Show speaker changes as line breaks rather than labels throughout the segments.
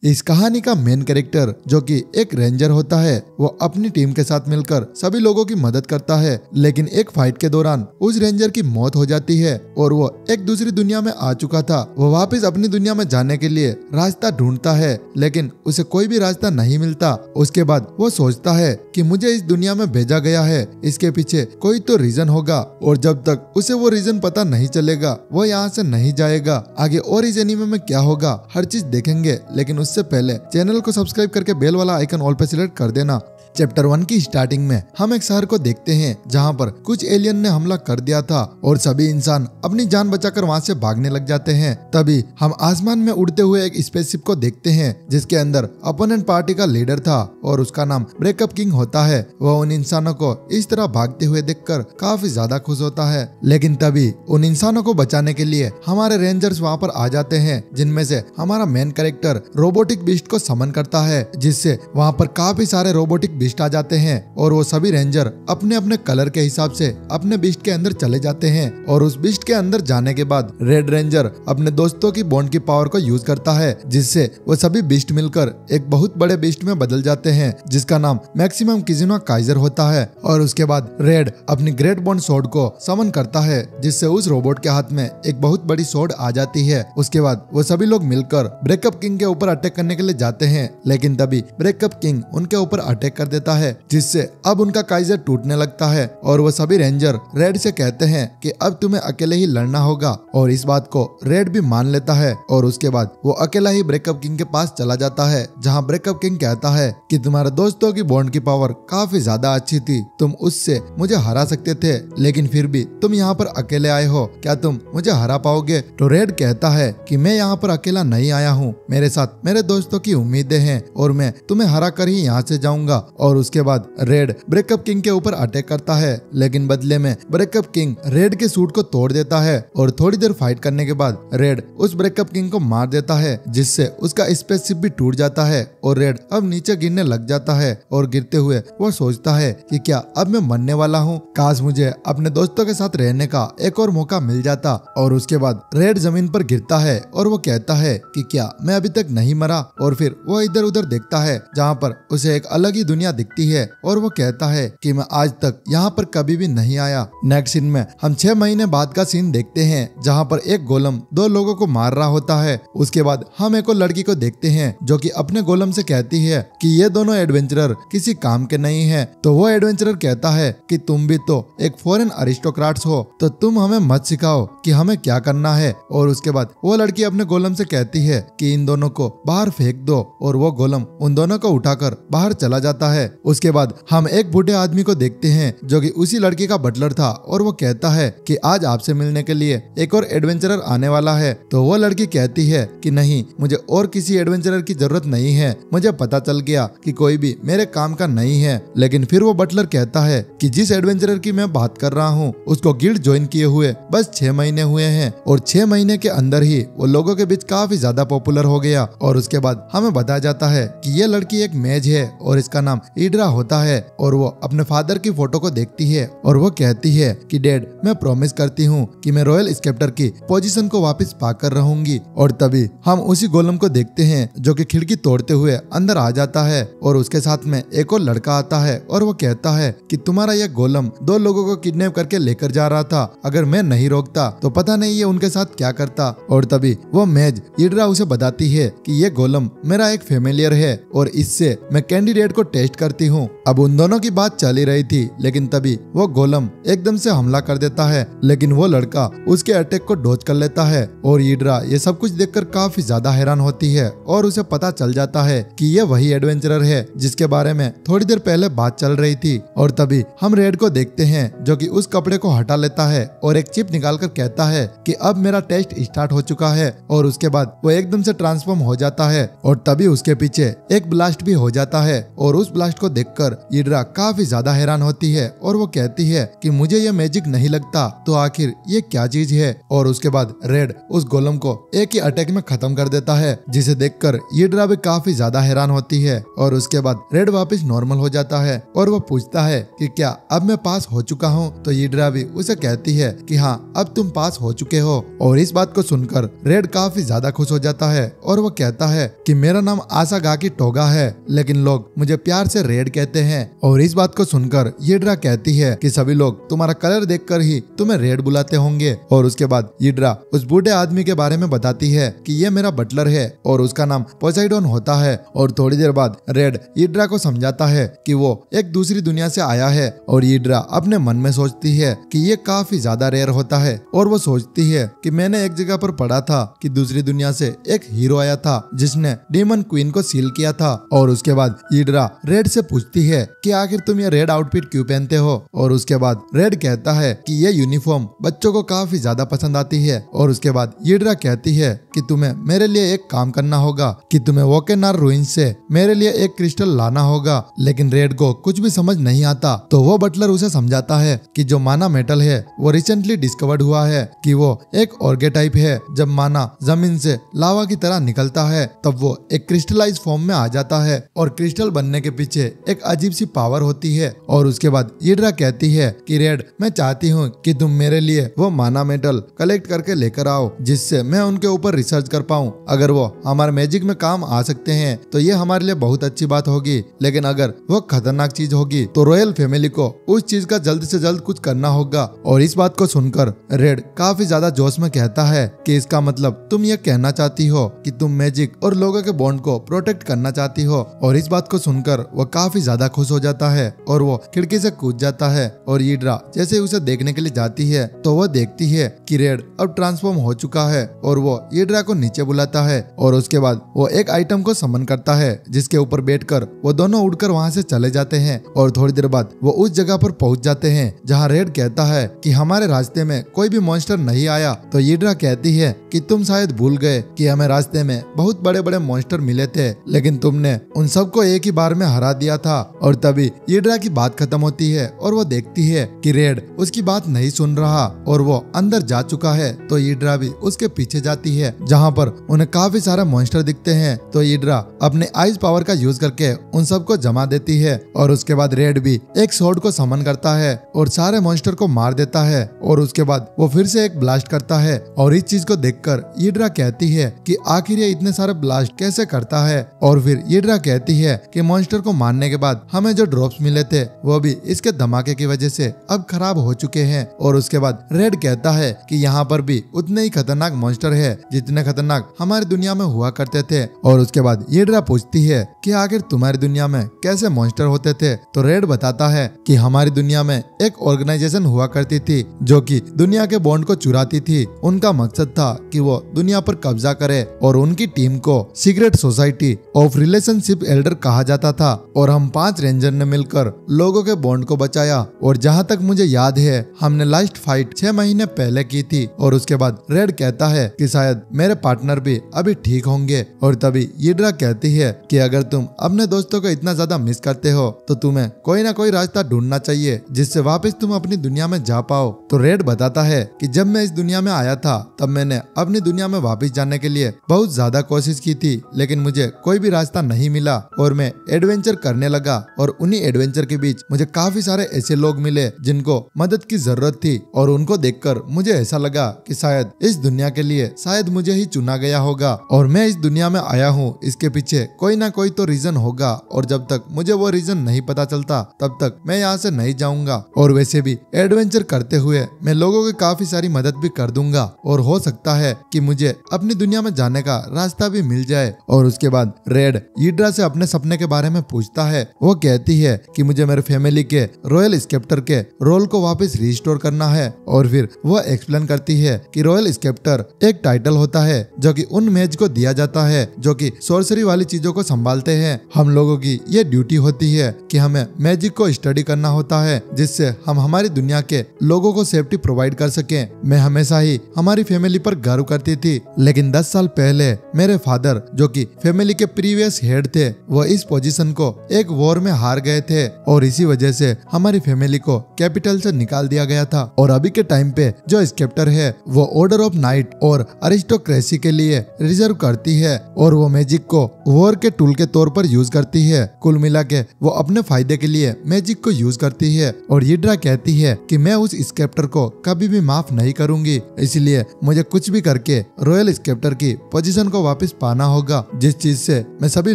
इस कहानी का मेन कैरेक्टर जो कि एक रेंजर होता है, वो अपनी टीम के साथ मिलकर सभी लोगों की मदद करता है। लेकिन एक फाइट के दौरान उस रेंजर की मौत हो जाती है और वो एक दूसरी दुनिया में आ चुका था। वो वापस अपनी दुनिया में जाने के लिए रास्ता ढूंढता है, लेकिन उसे कोई भी रास्ता नहीं मिलता। उसके बाद वो सोचता है कि मुझे इस दुनिया में भेजा गया है, इसके पीछे कोई तो रीजन होगा और जब तक उसे वो रीजन पता नहीं चलेगा वो यहाँ से नहीं जाएगा। आगे और इस एनीमे में क्या होगा हर चीज देखेंगे, लेकिन उससे पहले चैनल को सब्सक्राइब करके बेल वाला आइकन ऑल पे सिलेक्ट कर देना। चैप्टर 1 की स्टार्टिंग में हम एक शहर को देखते हैं जहां पर कुछ एलियन ने हमला कर दिया था और सभी इंसान अपनी जान बचाकर वहां से भागने लग जाते हैं। तभी हम आसमान में उड़ते हुए एक स्पेसशिप को देखते हैं जिसके अंदर अपोनेंट पार्टी का लीडर था और उसका नाम ब्रेकअप किंग होता है। वह उन इंसानों को इस तरह भागते हुए देखकर काफी ज्यादा खुश होता है, लेकिन तभी उन इंसानों को बचाने के लिए हमारे रेंजर्स वहाँ पर आ जाते हैं, जिनमें से हमारा मेन कैरेक्टर रोबोटिक बीस्ट को समन करता है, जिससे वहाँ पर काफी सारे रोबोटिक बीस्ट आ जाते हैं और वो सभी रेंजर अपने अपने कलर के हिसाब से अपने बीस्ट के अंदर चले जाते हैं। और उस बीस्ट के अंदर जाने के बाद रेड रेंजर अपने दोस्तों की बॉन्ड की पावर को यूज करता है, जिससे वो सभी बीस्ट मिलकर एक बहुत बड़े बीस्ट में बदल जाते हैं जिसका नाम मैक्सिमम किजुना काइजर होता है। और उसके बाद रेड अपनी ग्रेट बॉन्ड सोर्ड को समन करता है, जिससे उस रोबोट के हाथ में एक बहुत बड़ी सोर्ड आ जाती है। उसके बाद वो सभी लोग मिलकर ब्रेकअप किंग के ऊपर अटैक करने के लिए जाते हैं, लेकिन तभी ब्रेकअप किंग उनके ऊपर अटैक कर देता है, जिससे अब उनका काइजर टूटने लगता है। और वो सभी रेंजर रेड से कहते हैं कि अब तुम्हें अकेले ही लड़ना होगा, और इस बात को रेड भी मान लेता है। और उसके बाद वो अकेला ही ब्रेकअप किंग के पास चला जाता है, जहां ब्रेकअप किंग कहता है कि तुम्हारे दोस्तों की बॉन्ड की पावर काफी ज्यादा अच्छी थी, तुम उससे मुझे हरा सकते थे, लेकिन फिर भी तुम यहाँ पर अकेले आए हो, क्या तुम मुझे हरा पाओगे? तो रेड कहता है कि मैं यहाँ पर अकेला नहीं आया हूँ, मेरे साथ मेरे दोस्तों की उम्मीदें हैं और मैं तुम्हें हरा कर ही यहाँ से जाऊंगा। और उसके बाद रेड ब्रेकअप किंग के ऊपर अटैक करता है, लेकिन बदले में ब्रेकअप किंग रेड के सूट को तोड़ देता है और थोड़ी देर फाइट करने के बाद रेड उस ब्रेकअप किंग को मार देता है, जिससे उसका स्पेसशिप भी टूट जाता है और रेड अब नीचे गिरने लग जाता है। और गिरते हुए वो सोचता है कि क्या अब मैं मरने वाला हूँ, काश मुझे अपने दोस्तों के साथ रहने का एक और मौका मिल जाता। और उसके बाद रेड जमीन पर गिरता है और वो कहता है कि क्या मैं अभी तक नहीं मरा। और फिर वो इधर उधर देखता है जहाँ पर उसे एक अलग ही दुनिया दिखती है और वो कहता है कि मैं आज तक यहाँ पर कभी भी नहीं आया। नेक्स्ट सीन में हम 6 महीने बाद का सीन देखते हैं जहाँ पर एक गोलम 2 लोगों को मार रहा होता है। उसके बाद हम एक और लड़की को देखते हैं जो कि अपने गोलम से कहती है कि ये दोनों एडवेंचरर किसी काम के नहीं है। तो वो एडवेंचरर कहता है कि तुम भी तो एक फॉरेन अरिस्टोक्रेट्स हो, तो तुम हमें मत सिखाओ कि हमें क्या करना है। और उसके बाद वो लड़की अपने गोलम से कहती है कि इन दोनों को बाहर फेंक दो, और वो गोलम उन दोनों को उठाकर बाहर चला जाता है। उसके बाद हम एक बूढ़े आदमी को देखते हैं जो कि उसी लड़की का बटलर था और वो कहता है कि आज आपसे मिलने के लिए एक और एडवेंचरर आने वाला है। तो वो लड़की कहती है कि नहीं, मुझे और किसी एडवेंचरर की जरूरत नहीं है, मुझे पता चल गया कि कोई भी मेरे काम का नहीं है। लेकिन फिर वो बटलर कहता है कि जिस एडवेंचरर की मैं बात कर रहा हूँ उसको गिल्ड ज्वाइन किए हुए बस 6 महीने हुए हैं, और 6 महीने के अंदर ही वो लोगों के बीच काफी ज्यादा पॉपुलर हो गया। और उसके बाद हमें बताया जाता है कि ये लड़की एक मेज है और इसका नाम इड्रा होता है। और वो अपने फादर की फोटो को देखती है और वो कहती है कि डैड, मैं प्रॉमिस करती हूँ कि मैं रॉयल स्केप्टर की पोजीशन को वापस पाकर रहूंगी। और तभी हम उसी गोलम को देखते हैं जो कि खिड़की तोड़ते हुए अंदर आ जाता है और उसके साथ में एक और लड़का आता है और वो कहता है कि तुम्हारा यह गोलम 2 लोगों को किडनैप करके लेकर जा रहा था, अगर मैं नहीं रोकता तो पता नहीं ये उनके साथ क्या करता। और तभी वो मेज इड्रा उसे बताती है कि ये गोलम मेरा एक फेमिलियर है और इससे मैं कैंडिडेट को टेस्ट करती हूँ। अब उन दोनों की बात चल ही रही थी, लेकिन तभी वो गोलम एकदम से हमला कर देता है, लेकिन वो लड़का उसके अटैक को डॉज कर लेता है। और इड्रा ये सब कुछ देखकर काफी ज्यादा हैरान होती है और उसे पता चल जाता है कि ये वही एडवेंचरर है जिसके बारे में थोड़ी देर पहले बात चल रही थी। और तभी हम रेड को देखते हैं जो कि उस कपड़े को हटा लेता है और एक चिप निकालकर कहता है कि अब मेरा टेस्ट स्टार्ट हो चुका है। और उसके बाद वो एकदम से ट्रांसफॉर्म हो जाता है और तभी उसके पीछे एक ब्लास्ट भी हो जाता है। और उस ब्लास्ट को देखकर इड्रा काफी ज्यादा हैरान होती है और वो कहती है कि मुझे ये मैजिक नहीं लगता, तो आखिर ये क्या चीज है। और उसके बाद रेड उस गोलम को एक ही अटैक में खत्म कर देता है, जिसे देखकर इड्रा भी काफी ज्यादा हैरान होती है। और उसके बाद रेड वापस नॉर्मल हो जाता है और वो पूछता है कि क्या अब मैं पास हो चुका हूँ। तो इड्रा भी उसे कहती है कि हाँ, अब तुम पास हो चुके हो। और इस बात को सुनकर रेड काफी ज्यादा खुश हो जाता है और वो कहता है कि मेरा नाम आसागाकी टोगा है, लेकिन लोग मुझे प्यार से रेड कहते हैं। और इस बात को सुनकर यीड्रा कहती है कि सभी लोग तुम्हारा कलर देखकर ही तुम्हें रेड बुलाते होंगे। और उसके बाद यीड्रा उस बूढ़े आदमी के बारे में बताती है कि ये मेरा बटलर है और उसका नाम पोसाइडोन होता है। और थोड़ी देर बाद रेड यीड्रा को समझाता है कि वो एक दूसरी दुनिया से आया है। और यीड्रा अपने मन में सोचती है कि ये काफी ज्यादा रेयर होता है। और वो सोचती है कि मैंने एक जगह पर पढ़ा था कि दूसरी दुनिया से एक हीरो आया था जिसने डीमन क्वीन को सील किया था। और उसके बाद यीड्रा रेड से पूछती है कि आखिर तुम ये रेड आउटफिट क्यों पहनते हो। और उसके बाद रेड कहता है कि ये यूनिफॉर्म बच्चों को काफी ज्यादा पसंद आती है। और उसके बाद यीड्रा कहती है कि तुम्हें मेरे लिए एक काम करना होगा, कि तुम्हें वोकेनार रूइंस से मेरे लिए एक क्रिस्टल लाना होगा। लेकिन रेड को कुछ भी समझ नहीं आता, तो वो बटलर उसे समझाता है कि जो माना मेटल है वो रिसेंटली डिस्कवर्ड हुआ है, कि वो एक ऑर्गेटाइप है। जब माना जमीन से लावा की तरह निकलता है तब वो एक क्रिस्टलाइज फॉर्म में आ जाता है। और क्रिस्टल बनने के पीछे एक अजीब सी पावर होती है। और उसके बाद यीड्रा कहती है कि रेड, मैं चाहती हूँ कि तुम मेरे लिए वो माना मेटल कलेक्ट करके लेकर आओ, जिससे मैं उनके ऊपर रिसर्च कर पाऊँ। अगर वो हमारे मैजिक में काम आ सकते हैं तो ये हमारे लिए बहुत अच्छी बात होगी, लेकिन अगर वो खतरनाक चीज होगी तो रॉयल फैमिली को उस चीज का जल्द से जल्द कुछ करना होगा। और इस बात को सुनकर रेड काफी ज्यादा जोश में कहता है कि इसका मतलब तुम ये कहना चाहती हो कि तुम मैजिक और लोगों के बॉन्ड को प्रोटेक्ट करना चाहती हो। और इस बात को सुनकर वो काफी ज्यादा खुश हो जाता है और वो खिड़की से कूद जाता है। और यीड्रा जैसे उसे देखने के लिए जाती है तो वो देखती है कि रेड अब ट्रांसफॉर्म हो चुका है। और वो यीड्रा को नीचे बुलाता है और उसके बाद वो एक आइटम को समन करता है, जिसके ऊपर बैठकर वो दोनों उड़कर वहां से चले जाते हैं। और थोड़ी देर बाद वो उस जगह पर पहुंच जाते हैं जहां रेड कहता है कि हमारे रास्ते में कोई भी मॉन्स्टर नहीं आया। तो यीड्रा कहती है कि तुम शायद भूल गए कि हमें रास्ते में बहुत बड़े बड़े मॉन्स्टर मिले थे, लेकिन तुमने उन सबको एक ही बार में हरा दिया था। और तभी यीड्रा की बात खत्म होती है और वो देखती है कि रेड उसकी बात नहीं सुन रहा और वो अंदर जा चुका है। तो यीड्रा भी उसके पीछे जाती है, जहाँ पर उन्हें काफी सारे मॉन्स्टर दिखते हैं। तो यीड्रा अपने आइस पावर का यूज करके उन सबको जमा देती है। और उसके बाद रेड भी एक स्वॉर्ड को समन करता है और सारे मॉन्स्टर को मार देता है। और उसके बाद वो फिर से एक ब्लास्ट करता है। और इस चीज को देखकर यीड्रा कहती है कि आखिर ये इतने सारे ब्लास्ट कैसे करता है। और फिर यीड्रा कहती है कि मॉन्स्टर को मारने के बाद हमें जो ड्रॉप्स मिले थे वो भी इसके धमाके की वजह से अब खराब हो चुके हैं। और उसके बाद रेड कहता है कि यहाँ पर भी उतने ही खतरनाक मॉन्स्टर है जितने खतरनाक हमारी दुनिया में हुआ करते थे। और उसके बाद यीड्रा पूछती है कि आखिर तुम्हारी दुनिया में कैसे मॉन्स्टर होते थे। तो रेड बताता है कि हमारी दुनिया में एक ऑर्गेनाइजेशन हुआ करती थी जो कि दुनिया के बॉन्ड को चुराती थी। उनका मकसद था कि वो दुनिया पर कब्जा करे और उनकी टीम को secret society of relationship Elder कहा जाता था। और हम 5 रेंजर ने मिलकर लोगों के बॉन्ड को बचाया। और जहाँ तक मुझे याद है हमने लास्ट फाइट 6 महीने पहले की थी। और उसके बाद रेड कहता है कि शायद मेरे पार्टनर भी अभी ठीक होंगे। और तभी यीड्रा कहती है कि अगर तुम अपने दोस्तों को इतना ज्यादा मिस करते हो तो तुम्हें कोई ना कोई रास्ता ढूंढना चाहिए जिससे वापस तुम अपनी दुनिया में जा पाओ। तो रेड बताता है कि जब मैं इस दुनिया में आया था तब मैंने अपनी दुनिया में वापस जाने के लिए बहुत ज्यादा कोशिश की थी, लेकिन मुझे कोई भी रास्ता नहीं मिला। और मैं एडवेंचर करने लगा और उन्हीं एडवेंचर के बीच मुझे काफी सारे ऐसे लोग मिले जिनको मदद की जरूरत थी। और उनको देखकर मुझे ऐसा लगा कि शायद इस दुनिया के लिए शायद मुझे ही चुना गया होगा और मैं इस दुनिया में आया हूँ, इसके पीछे कोई ना कोई तो रीजन होगा। और जब तक मुझे वो रीजन नहीं पता चलता तब तक मैं यहाँ से नहीं जाऊंगा। और वैसे भी एडवेंचर करते हुए मैं लोगों की काफी सारी मदद भी कर दूंगा और हो सकता है कि मुझे अपनी दुनिया में जाने का रास्ता भी मिल जाए। और उसके बाद रेड यीड्रा से अपने सपने के बारे में पूछता है। वो कहती है कि मुझे मेरे फैमिली के रॉयल स्केप्टर के रोल को वापस रिस्टोर करना है। और फिर वो एक्सप्लेन करती है कि रॉयल स्केप्टर एक टाइटल होता है जो कि उन मेज को दिया जाता है जो कि सोर्सरी वाली चीजों को संभालते हैं। हम लोगों की ये ड्यूटी होती है कि हमें मैजिक को स्टडी करना होता है जिससे हम हमारी दुनिया के लोगों को सेफ्टी प्रोवाइड कर सकें। मैं हमेशा ही हमारी फैमिली पर गर्व करती थी, लेकिन 10 साल पहले मेरे फादर जो कि फैमिली के प्रीवियस हेड थे वो इस पोजीशन को एक वॉर में हार गए थे और इसी वजह से हमारी फैमिली को कैपिटल से निकाल दिया गया था। और अभी के टाइम पे जो स्केप्टर है वो ऑर्डर ऑफ नाइट और अरिस्टोक्रेसी के लिए रिजर्व करती है और वो मैजिक को वॉर के टूल के तौर पर यूज करती है। कुल मिला के वो अपने फायदे के लिए मैजिक को यूज करती है। और यीड्रा कहती है कि मैं उस स्केप्टर को कभी भी माफ नहीं करूंगी, इसलिए मुझे कुछ भी करके रॉयल स्केप्टर की पोजीशन को वापस पाना होगा, जिस चीज से मैं सभी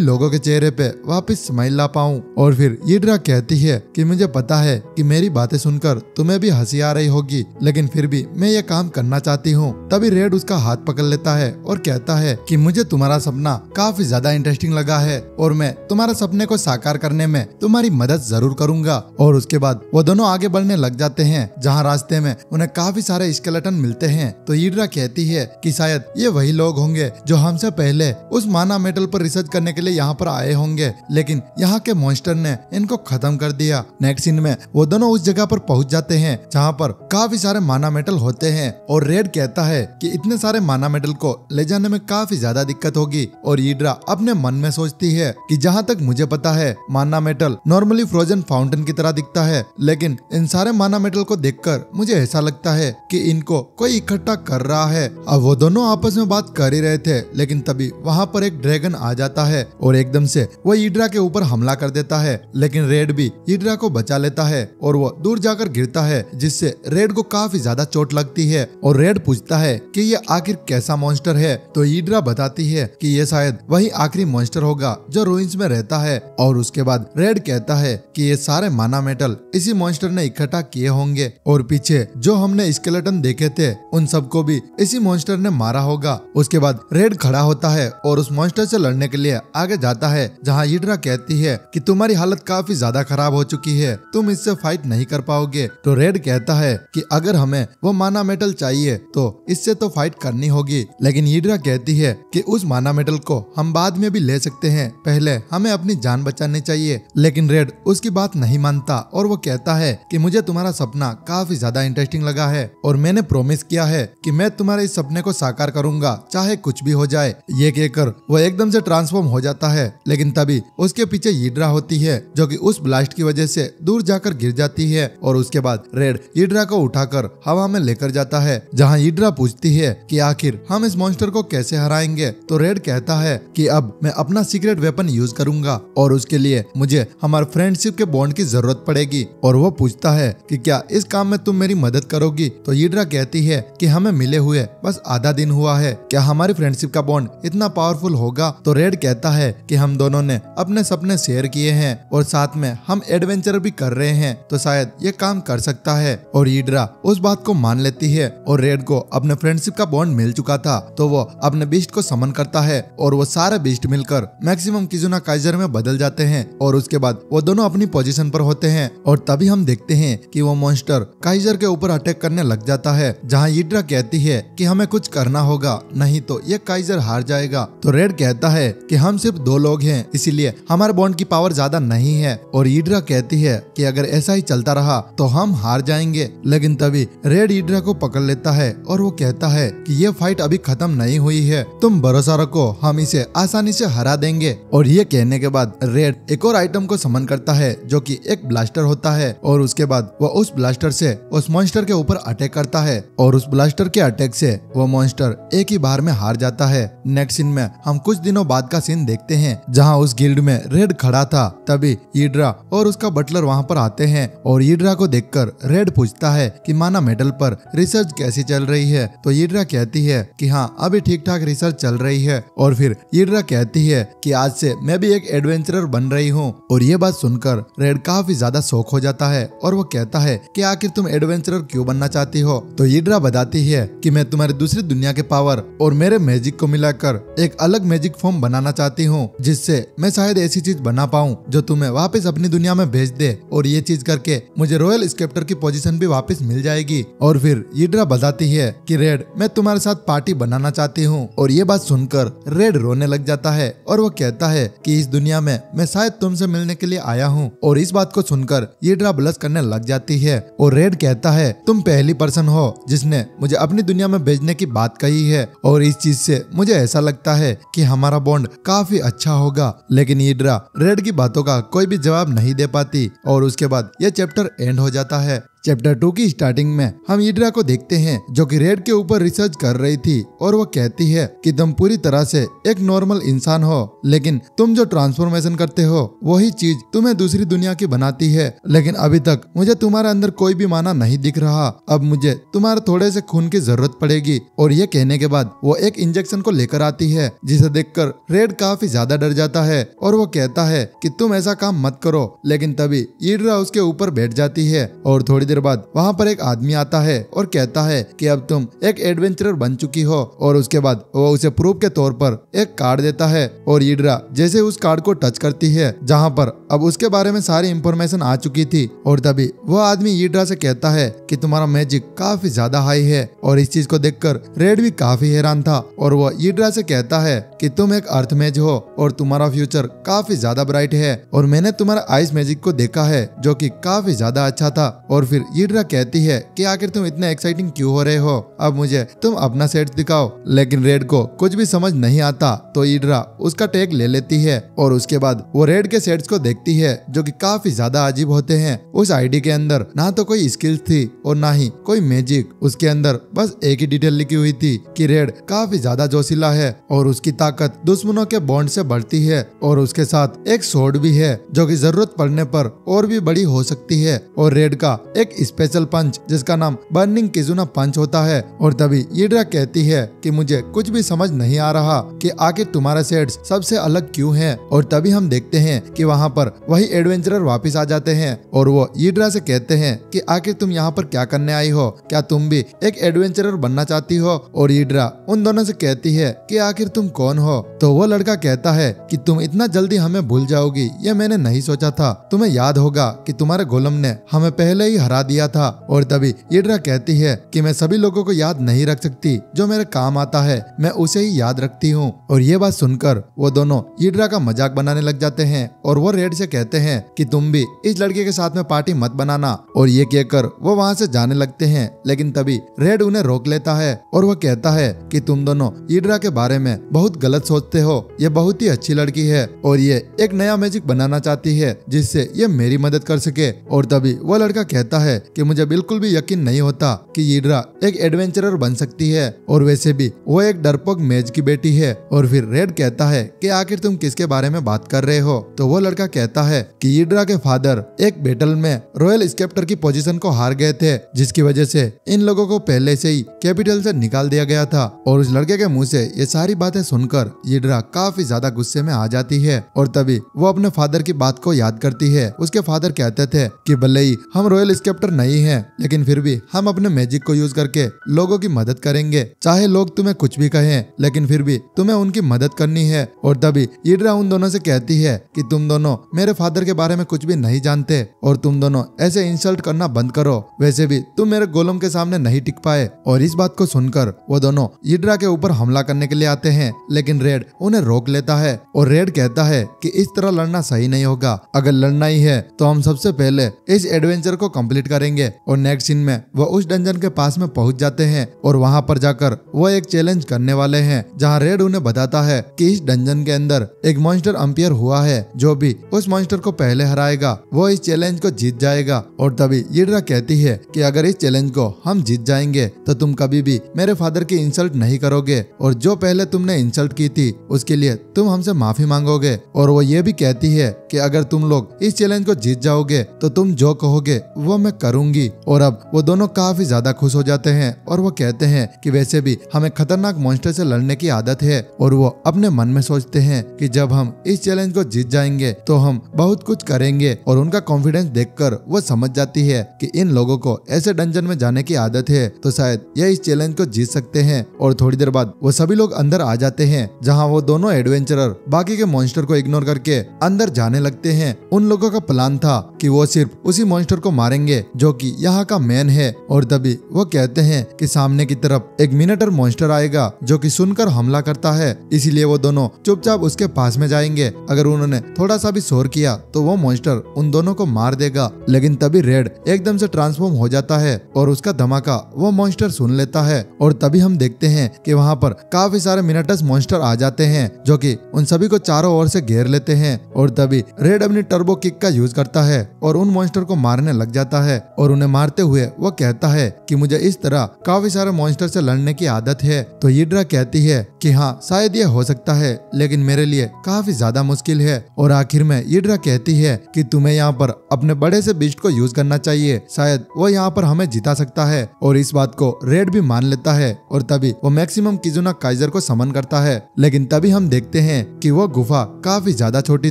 लोगों के चेहरे पे वापस स्माइल ला पाऊं। और फिर हीड्रा कहती है कि मुझे पता है कि मेरी बातें सुनकर तुम्हें भी हंसी आ रही होगी, लेकिन फिर भी मैं ये काम करना चाहती हूँ। तभी रेड उसका हाथ पकड़ लेता है और कहता है कि मुझे तुम्हारा सपना काफी ज्यादा इंटरेस्टिंग लगा है और मैं तुम्हारे सपने को साकार करने में तुम्हारी मदद जरूर करूंगा। और उसके बाद वो दोनों आगे बढ़ने लग जाते हैं, जहाँ रास्ते में उन्हें काफी सारे स्केलेटन मिलते हैं। तो हीड्रा कहती है कि शायद ये वही लोग होंगे जो हमसे पहले उस माना मेटल पर रिसर्च करने के लिए यहाँ पर आए होंगे, लेकिन यहाँ के मॉन्स्टर ने इनको खत्म कर दिया। नेक्स्ट सीन में वो दोनों उस जगह पर पहुंच जाते हैं जहाँ पर काफी सारे माना मेटल होते हैं और रेड कहता है कि इतने सारे माना मेटल को ले जाने में काफी ज्यादा दिक्कत होगी। और हीड्रा अपने मन में सोचती है कि जहाँ तक मुझे पता है माना मेटल नॉर्मली फ्रोजन फाउंटेन की तरह दिखता है, लेकिन इन सारे माना मेटल को देखकर मुझे ऐसा लगता है कि इनको कोई इकट्ठा कर रहा है। अब वो दोनों आपस में बात कर ही रहे थे, लेकिन तभी वहाँ पर एक ड्रैगन आ जाता है और एकदम से वो हीड्रा के ऊपर हमला कर देता है, लेकिन रेड भी हीड्रा को बचा लेता है और वो दूर जाकर गिरता है, जिससे रेड को काफी ज्यादा चोट लगती है। और रेड पूछता है कि ये आखिर कैसा मॉन्स्टर है, तो हीड्रा बताती है कि ये शायद वही आखिरी मॉन्स्टर होगा जो रूइंस में रहता है। और उसके बाद रेड कहता है कि ये सारे माना मेटल इसी मॉन्स्टर ने इकट्ठा किए होंगे और पीछे जो हमने स्केलेटन देखे थे उन सबको भी इसी मॉन्स्टर ने मारा होगा। उसके बाद रेड खड़ा होता है और उस मॉन्स्टर से लड़ने के लिए आगे जाता है, जहाँ हीड्रा कहती है कि तुम्हारी हालत काफी ज्यादा खराब हो चुकी है, तुम इससे फाइट नहीं कर पाओगे। तो रेड कहता है कि अगर हमें वो माना मेटल चाहिए तो इससे तो फाइट करनी होगी, लेकिन हीड्रा कहती है कि उस माना मेटल को हम बाद में भी ले सकते हैं, पहले हमें अपनी जान बचानी चाहिए। लेकिन रेड उसकी बात नहीं मानता और वो कहता है कि मुझे तुम्हारा सपना काफी ज्यादा इंटरेस्टिंग लगा है और मैंने प्रॉमिस किया है कि मैं तुम्हारे इस सपने को साकार करूंगा, चाहे कुछ भी हो जाए। ये कहकर वो एकदम से ट्रांसफॉर्म हो जाता है, लेकिन तभी उसके पीछे हीड्रा होती है जो कि उस ब्लास्ट की वजह से दूर जाकर गिर जाती है। और उसके बाद रेड हीड्रा को उठाकर हवा में लेकर जाता है, जहाँ हीड्रा पूछती है कि आखिर हम इस मॉन्स्टर को कैसे हराएंगे। तो रेड कहता है कि अब मैं अपना सीक्रेट वेपन यूज करूंगा और उसके लिए मुझे हमारे फ्रेंडशिप के बॉन्ड की जरूरत पड़ेगी। और वो पूछता है कि क्या इस काम में तुम मेरी मदद करोगी। तो हीड्रा कहती है कि हमें मिले हुए बस आधा दिन हुआ है, क्या हमारी फ्रेंडशिप का बॉन्ड इतना पावरफुल होगा। तो रेड कहता है कि हम दोनों ने अपने सपने शेयर किए हैं और साथ में हम एडवेंचर भी कर रहे हैं, तो शायद ये काम कर सकता है। और हीड्रा उस बात को मान लेती है और रेड को अपने फ्रेंडशिप का बॉन्ड मिल चुका था, तो वो अपने बीस्ट को समन करता है और वो सारे बीस्ट मिलकर मैक्सिमम किजुना काइजर में बदल जाते हैं। और उसके बाद वो दोनों अपनी पोजीशन पर होते हैं और तभी हम देखते हैं कि वो मॉन्स्टर काइजर के ऊपर अटैक करने लग जाता है, जहाँ हीड्रा कहती है कि हमें कुछ करना होगा, नहीं तो ये काइजर हार जाएगा। तो रेड कहता है कि हम सिर्फ 2 लोग हैं, इसीलिए हमारे बॉन्ड की पावर ज्यादा नहीं है। और हीड्रा कहती है कि अगर ऐसा ही चलता रहा तो हम हार जाएंगे। लेकिन तभी रेड हीड्रा को पकड़ लेता है और वो कहता है कि ये फाइट अभी खत्म नहीं हुई है, तुम भरोसा रखो, हम इसे आसानी से हरा देंगे। और ये कहने के बाद रेड एक और आइटम को समन करता है जो कि एक ब्लास्टर होता है और उसके बाद वो उस ब्लास्टर से उस मॉन्स्टर के ऊपर अटैक करता है और उस ब्लास्टर के अटैक से वो मॉन्स्टर एक ही बार में हार जाता है। नेक्स्ट सीन में हम कुछ दिनों बाद का सीन देखते हैं, जहाँ उस गिल्ड में रेड खड़ा था। तभी हीड्रा और उसका बटलर वहाँ पर आते हैं और हीड्रा को देखकर रेड पूछता है कि माना मेटल पर रिसर्च कैसी चल रही है। तो हीड्रा कहती है कि हाँ, अभी ठीक ठाक रिसर्च चल रही है। और फिर हीड्रा कहती है कि आज से मैं भी एक एडवेंचरर बन रही हूँ। और ये बात सुनकर रेड काफी ज्यादा शौक हो जाता है और वो कहता है कि आखिर तुम एडवेंचरर क्यों बनना चाहती हो। तो हीड्रा बताती है कि मैं तुम्हारी दूसरी दुनिया के पावर और मेरे मैजिक को मिलाकर एक अलग मैजिक फॉर्म बनाना चाहती हूँ, जिससे मैं शायद ऐसी चीज बना पाऊँ जो तुम्हें वापस अपनी दुनिया में भेज दे, और ये चीज करके मुझे रॉयल स्केप्टर की पोजीशन भी वापस मिल जाएगी। और फिर हीड्रा बताती है कि रेड, मैं तुम्हारे साथ पार्टी बनाना चाहती हूँ। और ये बात सुनकर रेड रोने लग जाता है और वो कहता है कि इस दुनिया में मैं शायद तुमसे मिलने के लिए आया हूँ। और इस बात को सुनकर हीड्रा ब्लश करने लग जाती है और रेड कहता है तुम पहली पर्सन हो जिसने मुझे अपनी दुनिया में भेजने की बात कही है, और इस चीज से मुझे ऐसा लगता है कि हमारा बॉन्ड काफी अच्छा होगा। लेकिन हीड्रा रेड की बातों का कोई भी जवाब नहीं दे पाती और उसके बाद यह चैप्टर एंड हो जाता है। चैप्टर 2 की स्टार्टिंग में हम ईड्रा को देखते हैं जो कि रेड के ऊपर रिसर्च कर रही थी और वो कहती है कि तुम पूरी तरह से एक नॉर्मल इंसान हो, लेकिन तुम जो ट्रांसफॉर्मेशन करते हो वही चीज तुम्हें दूसरी दुनिया की बनाती है। लेकिन अभी तक मुझे तुम्हारे अंदर कोई भी माना नहीं दिख रहा, अब मुझे तुम्हारे थोड़े से खून की जरूरत पड़ेगी। और ये कहने के बाद वो एक इंजेक्शन को लेकर आती है, जिसे देखकर रेड काफी ज्यादा डर जाता है और वो कहता है कि तुम ऐसा काम मत करो। लेकिन तभी ईड्रा उसके ऊपर बैठ जाती है और थोड़ी देर बाद वहाँ पर एक आदमी आता है और कहता है कि अब तुम एक एडवेंचरर बन चुकी हो। और उसके बाद वो उसे प्रूफ के तौर पर एक कार्ड देता है और ईड्रा जैसे उस कार्ड को टच करती है जहाँ पर अब उसके बारे में सारी इंफॉर्मेशन आ चुकी थी। और तभी वो आदमी ईड्रा से कहता है कि तुम्हारा मैजिक काफी ज्यादा हाई है। और इस चीज को देखकर रेड भी काफी हैरान था और वो ईड्रा से कहता है कि तुम एक अर्थ मैज हो और तुम्हारा फ्यूचर काफी ज्यादा ब्राइट है और मैंने तुम्हारा आइस मैजिक को देखा है जो कि काफी ज्यादा अच्छा था। और फिर ईड्रा कहती है कि आखिर तुम इतने एक्साइटिंग क्यों हो रहे हो, अब मुझे तुम अपना सेट दिखाओ। लेकिन रेड को कुछ भी समझ नहीं आता तो ईड्रा उसका टेक ले लेती है और उसके बाद वो रेड के सेट्स को देखती है जो कि काफी ज्यादा अजीब होते हैं। उस आईडी के अंदर ना तो कोई स्किल्स थी और ना ही कोई मैजिक, उसके अंदर बस एक ही डिटेल लिखी हुई थी कि रेड काफी ज्यादा जोशीला है और उसकी ताकत दुश्मनों के बॉन्ड से बढ़ती है और उसके साथ एक स्वॉर्ड भी है जो कि जरूरत पड़ने पर और भी बड़ी हो सकती है। और रेड का एक स्पेशल पंच जिसका नाम बर्निंग किजुना पंच होता है। और तभी ईड्रा कहती है कि मुझे कुछ भी समझ नहीं आ रहा कि आखिर तुम्हारे सेट्स सबसे अलग क्यों हैं। और तभी हम देखते हैं कि वहाँ पर वही एडवेंचरर वापस आ जाते हैं और वो ईड्रा से कहते हैं कि आखिर तुम यहाँ पर क्या करने आई हो, क्या तुम भी एक एडवेंचरर बनना चाहती हो। और ईड्रा उन दोनों से कहती है कि आखिर तुम कौन हो। तो वो लड़का कहता है कि तुम इतना जल्दी हमें भूल जाओगी ये मैंने नहीं सोचा था, तुम्हें याद होगा कि तुम्हारे गोलम ने हमें पहले ही हरा दिया था। और तभी ईड्रा कहती है कि मैं सभी लोगों को याद नहीं रख सकती, जो मेरे काम आता है मैं उसे ही याद रखती हूँ। और ये बात सुनकर वो दोनों ईड्रा का मजाक बनाने लग जाते हैं और वो रेड से कहते हैं कि तुम भी इस लड़के के साथ में पार्टी मत बनाना। और ये कहकर वो वहाँ से जाने लगते हैं, लेकिन तभी रेड उन्हें रोक लेता है और वो कहता है कि तुम दोनों ईड्रा के बारे में बहुत गलत सोचते हो, ये बहुत ही अच्छी लड़की है और ये एक नया मैजिक बनाना चाहती है जिससे ये मेरी मदद कर सके। और तभी वो लड़का कहता है कि मुझे बिल्कुल भी यकीन नहीं होता कि ईड्रा एक एडवेंचरर बन सकती है और वैसे भी वो एक डरपोक मेज की बेटी है। और फिर रेड कहता है कि आखिर तुम किसके बारे में बात कर रहे हो। तो वो लड़का कहता है कि ईड्रा के फादर एक बैटल में रॉयल स्केप्टर की पोजीशन को हार गए थे, जिसकी वजह से इन लोगों को पहले से ही कैपिटल से निकाल दिया गया था। और उस लड़के के मुंह से ये सारी बातें सुनकर ईड्रा काफी ज्यादा गुस्से में आ जाती है। और तभी वो अपने फादर की बात को याद करती है। उसके फादर कहते थे कि भले ही हम रॉयल स्केप्टर नहीं हैं, लेकिन फिर भी हम अपने मैजिक को यूज करके लोगों की मदद करेंगे, चाहे लोग तुम्हें कुछ भी कहें, लेकिन फिर भी तुम्हें उनकी मदद करनी है। और तभी ईड्रा उन दोनों से कहती है कि तुम दोनों मेरे फादर के बारे में कुछ भी नहीं जानते और तुम दोनों ऐसे इंसल्ट करना बंद करो, वैसे भी तुम मेरे गोलम के सामने नहीं टिक पाए। और इस बात को सुनकर वो दोनों ईड्रा के ऊपर हमला करने के लिए आते हैं, लेकिन रेड उन्हें रोक लेता है और रेड कहता है कि इस तरह लड़ना सही नहीं होगा, अगर लड़ना ही है तो हम सबसे पहले इस एडवेंचर को कंप्लीट करेंगे। और नेक्स्ट सीन में वो उस डंजन के पास में पहुंच जाते हैं और वहां पर जाकर वो एक चैलेंज करने वाले हैं, जहां रेड उन्हें बताता है कि इस डंजन के अंदर एक मॉन्स्टर अम्पियर हुआ है, जो भी उस मॉन्स्टर को पहले हराएगा वो इस चैलेंज को जीत जाएगा। और तभी ईड्रा कहती है कि अगर इस चैलेंज को हम जीत जाएंगे तो तुम कभी भी मेरे फादर की इंसल्ट नहीं करोगे और जो पहले तुमने इंसल्ट की थी उसके लिए तुम हमसे माफी मांगोगे। और वो ये भी कहती है कि अगर तुम लोग इस चैलेंज को जीत जाओगे तो तुम जो कहोगे वो मैं करूंगी। और अब वो दोनों काफी ज्यादा खुश हो जाते हैं और वो कहते हैं कि वैसे भी हमें खतरनाक मॉन्स्टर से लड़ने की आदत है। और वो अपने मन में सोचते हैं कि जब हम इस चैलेंज को जीत जाएंगे तो हम बहुत कुछ करेंगे। और उनका कॉन्फिडेंस देखकर वो समझ जाती है कि इन लोगों को ऐसे डंजन में जाने की आदत है, तो शायद ये इस चैलेंज को जीत सकते हैं। और थोड़ी देर बाद वो सभी लोग अंदर आ जाते हैं, जहाँ वो दोनों एडवेंचरर बाकी के मॉन्स्टर को इग्नोर करके अंदर जाने लगते हैं। उन लोगों का प्लान था कि वो सिर्फ उसी मॉन्स्टर को मारेंगे जो कि यहाँ का मैन है। और तभी वो कहते हैं कि सामने की तरफ एक मिनटर मॉन्स्टर आएगा जो कि सुनकर हमला करता है, इसीलिए वो दोनों चुपचाप उसके पास में जाएंगे। अगर उन्होंने थोड़ा सा भी शोर किया तो वो मॉन्स्टर उन दोनों को मार देगा। लेकिन तभी रेड एकदम से ट्रांसफॉर्म हो जाता है और उसका धमाका वो मॉन्स्टर सुन लेता है। और तभी हम देखते हैं कि वहाँ पर काफी सारे मिनटस मॉन्स्टर आ जाते हैं जो कि उन सभी को चारों ओर से घेर लेते हैं। और तभी रेड अपनी टर्बो किक का यूज करता है और उन मॉन्स्टर को मारने लग जाता है। है और उन्हें मारते हुए वो कहता है कि मुझे इस तरह काफी सारे मॉन्स्टर से लड़ने की आदत है। तो हिड्रा कहती है कि हाँ शायद ये हो सकता है, लेकिन मेरे लिए काफी ज्यादा मुश्किल है। और आखिर में हिड्रा कहती है कि तुम्हें यहाँ पर अपने बड़े से बीस्ट को यूज करना चाहिए, शायद वो यहाँ पर हमें जिता सकता है। और इस बात को रेड भी मान लेता है और तभी वो मैक्सिमम किजुना काइजर को समन करता है। लेकिन तभी हम देखते हैं कि वो गुफा काफी ज्यादा छोटी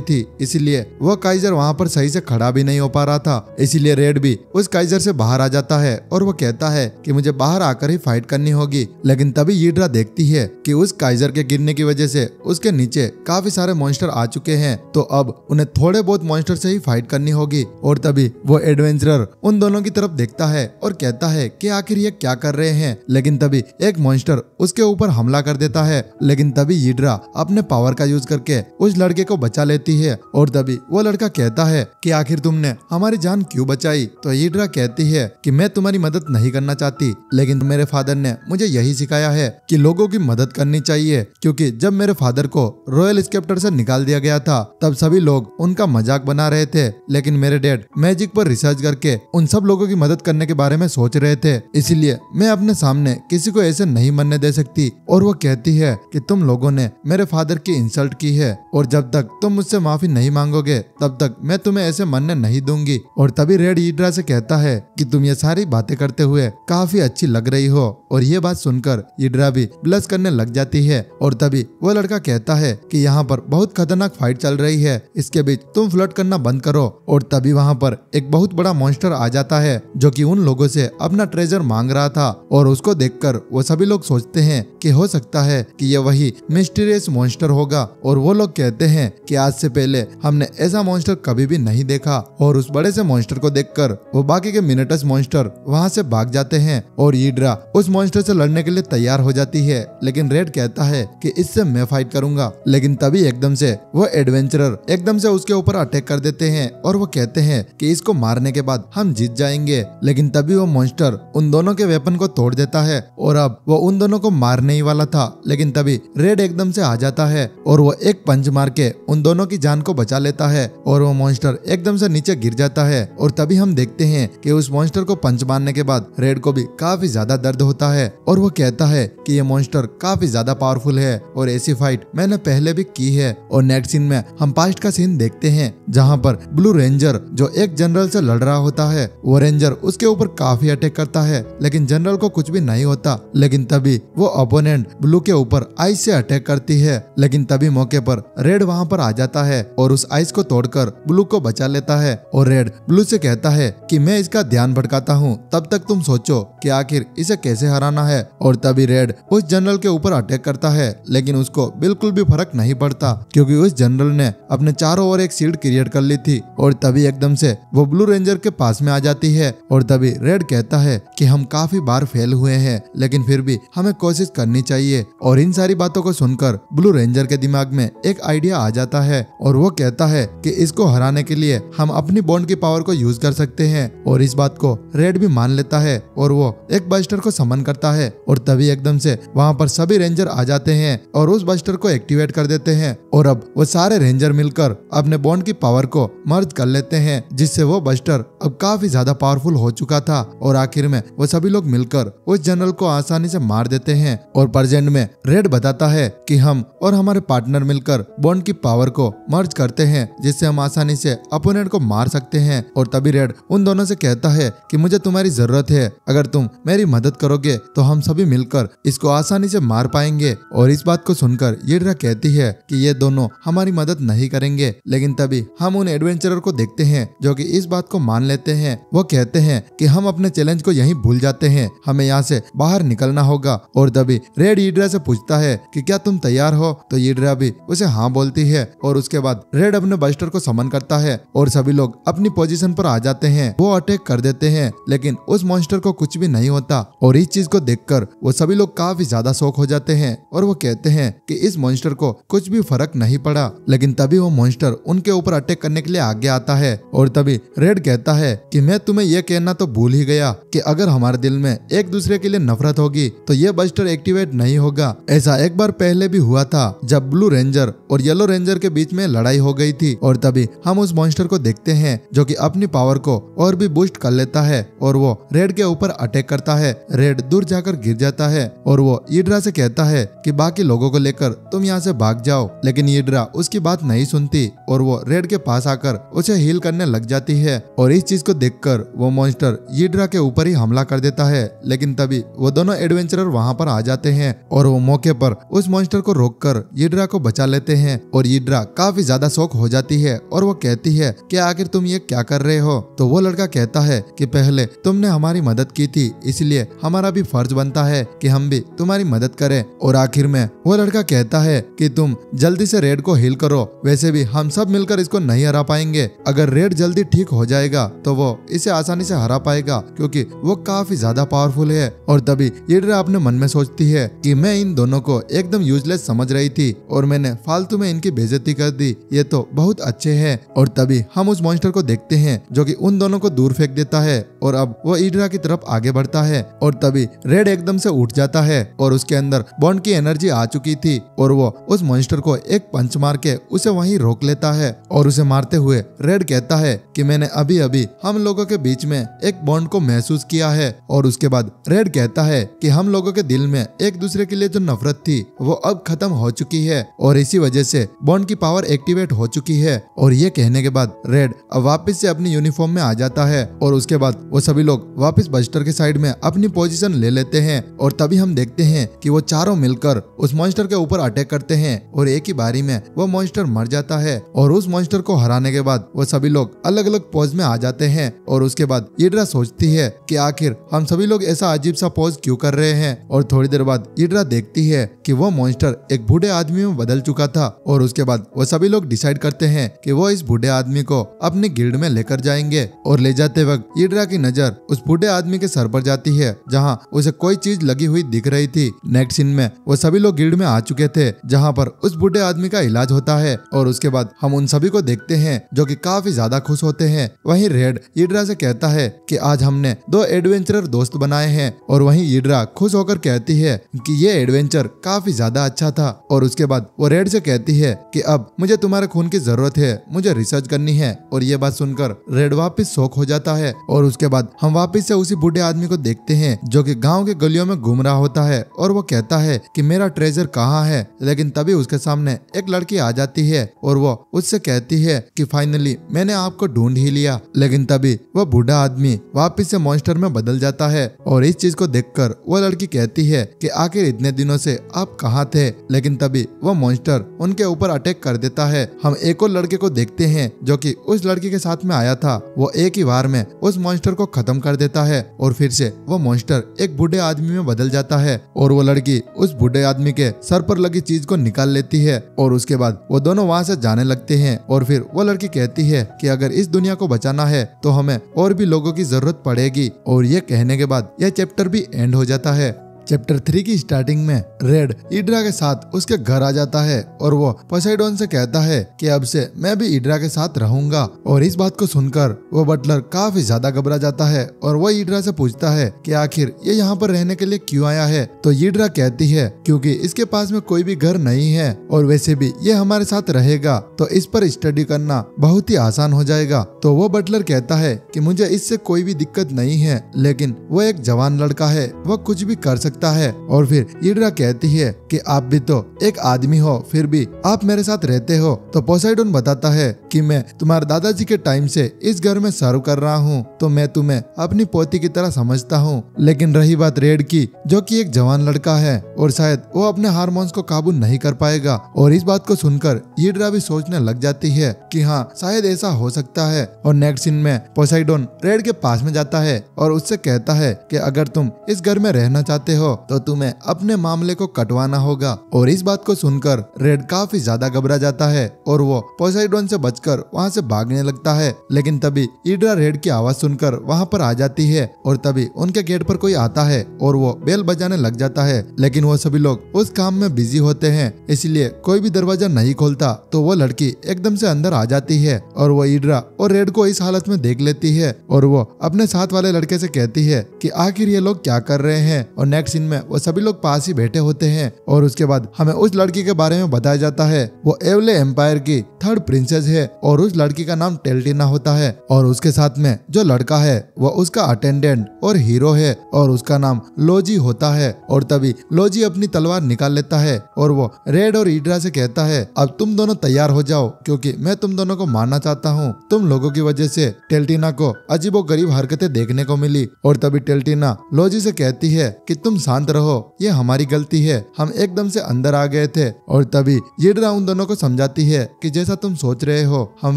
थी, इसीलिए वो काइजर वहाँ पर सही से खड़ा भी नहीं हो पा रहा था। इसीलिए रेड भी उस काइजर से बाहर आ जाता है और वो कहता है कि मुझे बाहर आकर ही फाइट करनी होगी। लेकिन तभी हिड्रा देखती है कि उस काइजर के गिरने की वजह से उसके नीचे काफी सारे मॉन्स्टर आ चुके हैं, तो अब उन्हें थोड़े बहुत मॉन्स्टर से ही फाइट करनी होगी। और तभी वो एडवेंचरर उन दोनों की तरफ देखता है और कहता है कि आखिर ये क्या कर रहे हैं। लेकिन तभी एक मॉन्स्टर उसके ऊपर हमला कर देता है। लेकिन तभी हिड्रा अपने पावर का यूज करके उस लड़के को बचा लेती है। और तभी वो लड़का कहता है कि आखिर तुमने हमारी जान क्यों बचाई। तो हिड्रा कहती है कि मैं तुम्हारी मदद नहीं करना चाहती, लेकिन मेरे फादर ने मुझे यही सिखाया है कि लोगों की मदद करनी चाहिए। क्योंकि जब मेरे फादर को रॉयल स्केप्टर से निकाल दिया गया था तब सभी लोग उनका मजाक बना रहे थे, लेकिन मेरे डैड मैजिक पर रिसर्च करके उन सब लोगों की मदद करने के बारे में सोच रहे थे, इसलिए मैं अपने सामने किसी को ऐसे नहीं मरने दे सकती। और वो कहती है कि तुम लोगों ने मेरे फादर की इंसल्ट की है और जब तक तुम मुझसे माफी नहीं मांगोगे तब तक मैं तुम्हें ऐसे मरने नहीं दूंगी। और तभी रेड हिड्रा से कहता है कि तुम ये सारी बातें करते हुए काफी अच्छी लग रही हो। और ये बात सुनकर हिड्रा भी ब्लश करने लग जाती है। और तभी वो लड़का कहता है कि यहाँ पर बहुत खतरनाक फाइट चल रही है, इसके बीच तुम फ्लर्ट करना बंद करो। और तभी वहाँ पर एक बहुत बड़ा मॉन्स्टर आ जाता है जो कि उन लोगों से अपना ट्रेजर मांग रहा था। और उसको देखकर वो सभी लोग सोचते हैं कि हो सकता है कि ये वही मिस्टीरियस मॉन्स्टर होगा। और वो लोग कहते हैं कि आज से पहले हमने ऐसा मॉन्स्टर कभी भी नहीं देखा। और उस बड़े से मॉन्स्टर को देखकर वो बाकी के मिनटस मॉन्स्टर वहाँ से भाग जाते हैं और हिड्रा उस मॉन्स्टर से लड़ने के लिए तैयार हो जाती है। लेकिन रेड कहता है कि इससे मैं फाइट करूंगा। लेकिन तभी एकदम से वो एडवेंचरर एकदम से उसके ऊपर अटैक कर देते हैं और वो कहते हैं कि इसको मारने के बाद हम जीत जाएंगे। लेकिन तभी वो मॉन्स्टर उन दोनों के वेपन को तोड़ देता है और अब वो उन दोनों को मारने ही वाला था। लेकिन तभी रेड एकदम से आ जाता है और वो एक पंच मार के उन दोनों की जान को बचा लेता है और वो मॉन्स्टर एकदम से नीचे गिर जाता है। और तभी हम देखते हैं कि उस मॉन्स्टर को पंच मारने के बाद रेड को भी काफी ज्यादा दर्द होता है और वो कहता है कि ये मॉन्स्टर काफी ज्यादा पावरफुल है और ऐसी फाइट मैंने पहले भी की है। और नेक्स्ट सीन में हम पास्ट का सीन देखते हैं जहाँ पर ब्लू रेंजर जो एक जनरल से लड़ रहा होता है, वो रेंजर उसके ऊपर काफी अटैक करता है लेकिन जनरल को कुछ भी नहीं होता। लेकिन तभी वो अपोनेंट ब्लू के ऊपर आइस से अटैक करती है। लेकिन तभी मौके पर रेड वहाँ पर आ जाता है और उस आइस को तोड़कर ब्लू को बचा लेता है। और रेड ब्लू से कहता है कि मैं इसका ध्यान भटकाता हूँ, तब तक तुम सोचो कि आखिर इसे कैसे हराना है। और तभी रेड उस जनरल के ऊपर अटैक करता है लेकिन उसको बिल्कुल भी फर्क नहीं पड़ता क्योंकि उस जनरल ने अपने चारों ओर एक शील्ड क्रिएट कर ली थी। और तभी एकदम से वो ब्लू रेंजर के पास में आ जाती है और तभी रेड कहता है कि हम काफी बार फेल हुए हैं लेकिन फिर भी हमें कोशिश करनी चाहिए। और इन सारी बातों को सुनकर ब्लू रेंजर के दिमाग में एक आइडिया आ जाता है और वो कहता है कि इसको हराने के लिए हम अपनी बॉन्ड की पावर को यूज कर सकते हैं। और इस बात को रेड भी मान लेता है और वो एक बस्टर को समन करता है। और तभी एकदम से वहाँ पर सभी रेंजर आ जाते हैं और उस बस्टर को एक्टिवेट कर देते हैं और अब वो सारे रेंजर मिलकर अपने बॉन्ड की पावर को मर्ज कर लेते हैं, जिससे वो बस्टर अब काफी ज्यादा पावरफुल हो चुका था। और आखिर में वो सभी लोग मिलकर उस जनरल को आसानी से मार देते हैं। और प्रेजेंट में रेड बताता है कि हम और हमारे पार्टनर मिलकर बॉन्ड की पावर को मर्ज करते हैं जिससे हम आसानी से अपोनेंट को मार सकते हैं। और तभी रेड उन दोनों से कहता है कि मुझे तुम्हारी जरूरत है, अगर तुम मेरी मदद करोगे तो हम सभी मिलकर इसको आसानी से मार पाएंगे। और इस बात को सुनकर हिड्रा कहती है कि ये दोनों हमारी मदद नहीं करेंगे। लेकिन तभी हम उन एडवेंचरर को देखते हैं जो कि इस बात को मान लेते हैं। वो कहते हैं कि हम अपने चैलेंज को यहीं भूल जाते हैं, हमें यहाँ से बाहर निकलना होगा। और तभी रेड हिड्रा से पूछता है कि क्या तुम तैयार हो, तो हिड्रा भी उसे हाँ बोलती है। और उसके बाद रेड अपने बस्टर को समन करता है और सभी लोग अपनी पोजीशन पर आ जाते हैं। वो अटैक कर देते हैं लेकिन उस मॉन्स्टर को कुछ भी नहीं होता। और इस चीज को देखकर वो सभी लोग काफी ज्यादा शॉक हो जाते हैं और वो कहते हैं कि इस मॉन्स्टर को कुछ भी फर्क नहीं पड़ा। लेकिन तभी वो मॉन्स्टर उनके ऊपर अटैक करने के लिए आगे आता है। और तभी रेड कहता है कि मैं तुम्हें यह कहना तो भूल ही गया कि अगर हमारे दिल में एक दूसरे के लिए नफरत होगी तो ये बस्टर एक्टिवेट नहीं होगा। ऐसा एक बार पहले भी हुआ था जब ब्लू रेंजर और येलो रेंजर के बीच में लड़ाई हो गई थी। और तभी हम उस मॉन्स्टर को देखते हैं जो कि अपनी पावर को और भी बूस्ट कर लेता है और वो रेड के ऊपर अटैक करता है। रेड दूर जाकर गिर जाता है और वो ईड्रा से कहता है कि बाकी लोगों को लेकर तुम यहाँ से भाग जाओ, लेकिन ईड्रा उसकी बात नहीं सुनती और वो रेड के पास आकर उसे हील करने लग जाती है। और इस चीज को देखकर वो मॉन्स्टर ईड्रा के ऊपर ही हमला कर देता है, लेकिन तभी वो दोनों एडवेंचरर वहाँ पर आ जाते हैं और वो मौके पर उस मॉन्स्टर को रोककर ईड्रा को बचा लेते हैं। और ईड्रा काफी ज्यादा शॉक हो जाती है और वो कहती है कि आखिर तुम ये क्या कर रहे हो। तो वो लड़का कहता है कि पहले तुमने हमारी मदद की थी, इसलिए हमारा भी फर्ज बनता है कि हम भी तुम्हारी मदद करें। और आखिर में वो लड़का कहता है कि तुम जल्दी से रेड को हील करो, वैसे भी हम सब मिलकर इसको नहीं हरा पाएंगे। अगर रेड जल्दी ठीक हो जाएगा तो वो इसे आसानी से हरा पाएगा, क्योंकि वो काफी ज्यादा पावरफुल है। और तभी ईड्रा अपने मन में सोचती है कि मैं इन दोनों को एकदम यूजलेस समझ रही थी और मैंने फालतू में इनकी बेइज्जती कर दी, ये तो बहुत अच्छे हैं। और तभी हम उस मॉन्स्टर को देखते हैं जो कि उन दोनों को दूर फेंक देता है और अब वो ईड्रा की तरफ आगे बढ़ता है। और तभी रेड एकदम से उठ जाता है और उसके अंदर बॉन्ड की एनर्जी आ चुकी थी और वो उस मॉन्स्टर को एक पंच मार के उसे वहीं रोक लेता है। और उसे मारते हुए रेड कहता है कि मैंने अभी अभी हम लोगों के बीच में एक बॉन्ड को महसूस किया है। और उसके बाद रेड कहता है कि हम लोगों के दिल में एक दूसरे के लिए जो नफरत थी वो अब खत्म हो चुकी है और इसी वजह से बॉन्ड की पावर एक्टिवेट हो चुकी है। और ये कहने के बाद रेड अब वापस से अपनी यूनिफॉर्म में आ जाता है और उसके बाद वो सभी लोग वापस बस्टर के साइड में अपनी पोजीशन ले लेते हैं। और तभी हम देखते हैं कि वो चारों मिलकर उस मॉन्स्टर के ऊपर अटैक करते हैं और एक ही बारी में वो मॉन्स्टर मर जाता है। और उस मॉन्स्टर को हराने के बाद वो सभी लोग अलग अलग पोज में आ जाते हैं। और उसके बाद ईड्रा सोचती है कि आखिर हम सभी लोग ऐसा अजीब सा पोज क्यों कर रहे हैं। और थोड़ी देर बाद ईड्रा देखती है कि वो मॉन्स्टर एक बूढ़े आदमी में बदल चुका था। और उसके बाद वो सभी लोग डिसाइड करते हैं कि वो इस बूढ़े आदमी को अपने गिल्ड में लेकर जाएंगे। और ले जाते वक्त ईड्रा की नजर उस बूढ़े आदमी के सर पर जाती है जहां उसे कोई चीज लगी हुई दिख रही थी। नेक्स्ट सीन में वो सभी लोग गिल्ड में आ चुके थे जहां पर उस बूढ़े आदमी का इलाज होता है। और उसके बाद हम उन सभी को देखते हैं जो कि काफी ज्यादा खुश होते हैं। वहीं रेड ईड्रा से कहता है कि आज हमने 2 एडवेंचरर दोस्त बनाए हैं। और वहीं ईड्रा खुश होकर कहती है कि ये एडवेंचर काफी ज्यादा अच्छा था। और उसके बाद वो रेड से कहती है कि अब मुझे तुम्हारे खून की जरूरत है, मुझे रिसर्च करनी है। और ये बात सुनकर रेड वापस शॉक हो जाता है। और उसके बाद हम वापस से उसी बूढ़े आदमी को देखते हैं जो कि गांव के गलियों में घूम रहा होता है और वो कहता है कि मेरा ट्रेजर कहाँ है। लेकिन तभी उसके सामने एक लड़की आ जाती है और वो उससे कहती है कि फाइनली मैंने आपको ढूंढ ही लिया। लेकिन तभी वो बूढ़ा आदमी वापस से मॉन्स्टर में बदल जाता है। और इस चीज को देखकर वो लड़की कहती है कि आखिर इतने दिनों से आप कहाँ थे। लेकिन तभी वो मॉन्स्टर उनके ऊपर अटैक कर देता है। हम एक और लड़के को देखते हैं जो कि उस लड़की के साथ में आया था। वो एक ही बार में उस मॉन्स्टर को खत्म कर देता है और फिर से वो मॉन्स्टर एक बूढ़े आदमी में बदल जाता है। और वो लड़की उस बूढ़े आदमी के सर पर लगी चीज को निकाल लेती है। और उसके बाद वो दोनों वहाँ से जाने लगते हैं। और फिर वो लड़की कहती है कि अगर इस दुनिया को बचाना है तो हमें और भी लोगों की जरूरत पड़ेगी। और ये कहने के बाद यह चैप्टर भी एंड हो जाता है। चैप्टर 3 की स्टार्टिंग में रेड ईड्रा के साथ उसके घर आ जाता है और वो पोसेइडोन से कहता है कि अब से मैं भी ईड्रा के साथ रहूंगा। और इस बात को सुनकर वो बटलर काफी ज्यादा घबरा जाता है और वो ईड्रा से पूछता है कि आखिर ये यहाँ पर रहने के लिए क्यों आया है। तो ईड्रा कहती है क्योंकि इसके पास में कोई भी घर नहीं है और वैसे भी ये हमारे साथ रहेगा तो इस पर स्टडी करना बहुत ही आसान हो जाएगा। तो वो बटलर कहता है कि मुझे इससे कोई भी दिक्कत नहीं है, लेकिन वो एक जवान लड़का है, वो कुछ भी कर सकता है। और फिर ईड्रा कहती है कि आप भी तो एक आदमी हो, फिर भी आप मेरे साथ रहते हो। तो पोसेइडोन बताता है कि मैं तुम्हारे दादाजी के टाइम से इस घर में सर्व कर रहा हूँ, तो मैं तुम्हें अपनी पोती की तरह समझता हूँ। लेकिन रही बात रेड की, जो कि एक जवान लड़का है और शायद वो अपने हार्मोन्स को काबू नहीं कर पाएगा। और इस बात को सुनकर ईड्रा भी सोचने लग जाती है कि हाँ शायद ऐसा हो सकता है। और नेक्स्ट सीन में पोसेइडोन रेड के पास में जाता है और उससे कहता है कि अगर तुम इस घर में रहना चाहते हो तो तुम्हें अपने मामले को कटवाना होगा। और इस बात को सुनकर रेड काफी ज्यादा घबरा जाता है और वो पोसेइडोन से बचकर वहाँ से भागने लगता है। लेकिन तभी ईड्रा रेड की आवाज सुनकर वहाँ पर आ जाती है और तभी उनके गेट पर कोई आता है और वो बेल बजाने लग जाता है। लेकिन वो सभी लोग उस काम में बिजी होते हैं, इसलिए कोई भी दरवाजा नहीं खोलता। तो वो लड़की एकदम से अंदर आ जाती है और वो ईड्रा और रेड को इस हालत में देख लेती है और वो अपने साथ वाले लड़के से कहती है कि आखिर ये लोग क्या कर रहे हैं। और नेक्स्ट सीन में वो सभी लोग पास ही बैठे होते हैं और उसके बाद हमें उस लड़की के बारे में बताया जाता है। वो एवले एम्पायर की 3rd प्रिंसेस है और उस लड़की का नाम टेल्टिना होता है और उसके साथ में जो लड़का है वो उसका अटेंडेंट और हीरो है और उसका नाम लोजी होता है। और तभी लोजी अपनी तलवार निकाल लेता है और वो रेड और ईड्रा से कहता है, अब तुम दोनों तैयार हो जाओ क्योंकि मैं तुम दोनों को मारना चाहता हूँ। तुम लोगों की वजह से टेल्टिना को अजीबोगरीब हरकतें देखने को मिली। और तभी टेल्टिना लोजी से कहती है कि तुम शांत रहो, ये हमारी गलती है, हम एकदम से अंदर आ गए थे। और तभी ईड्रा उन दोनों को समझाती है कि जैसा तुम सोच रहे हो हम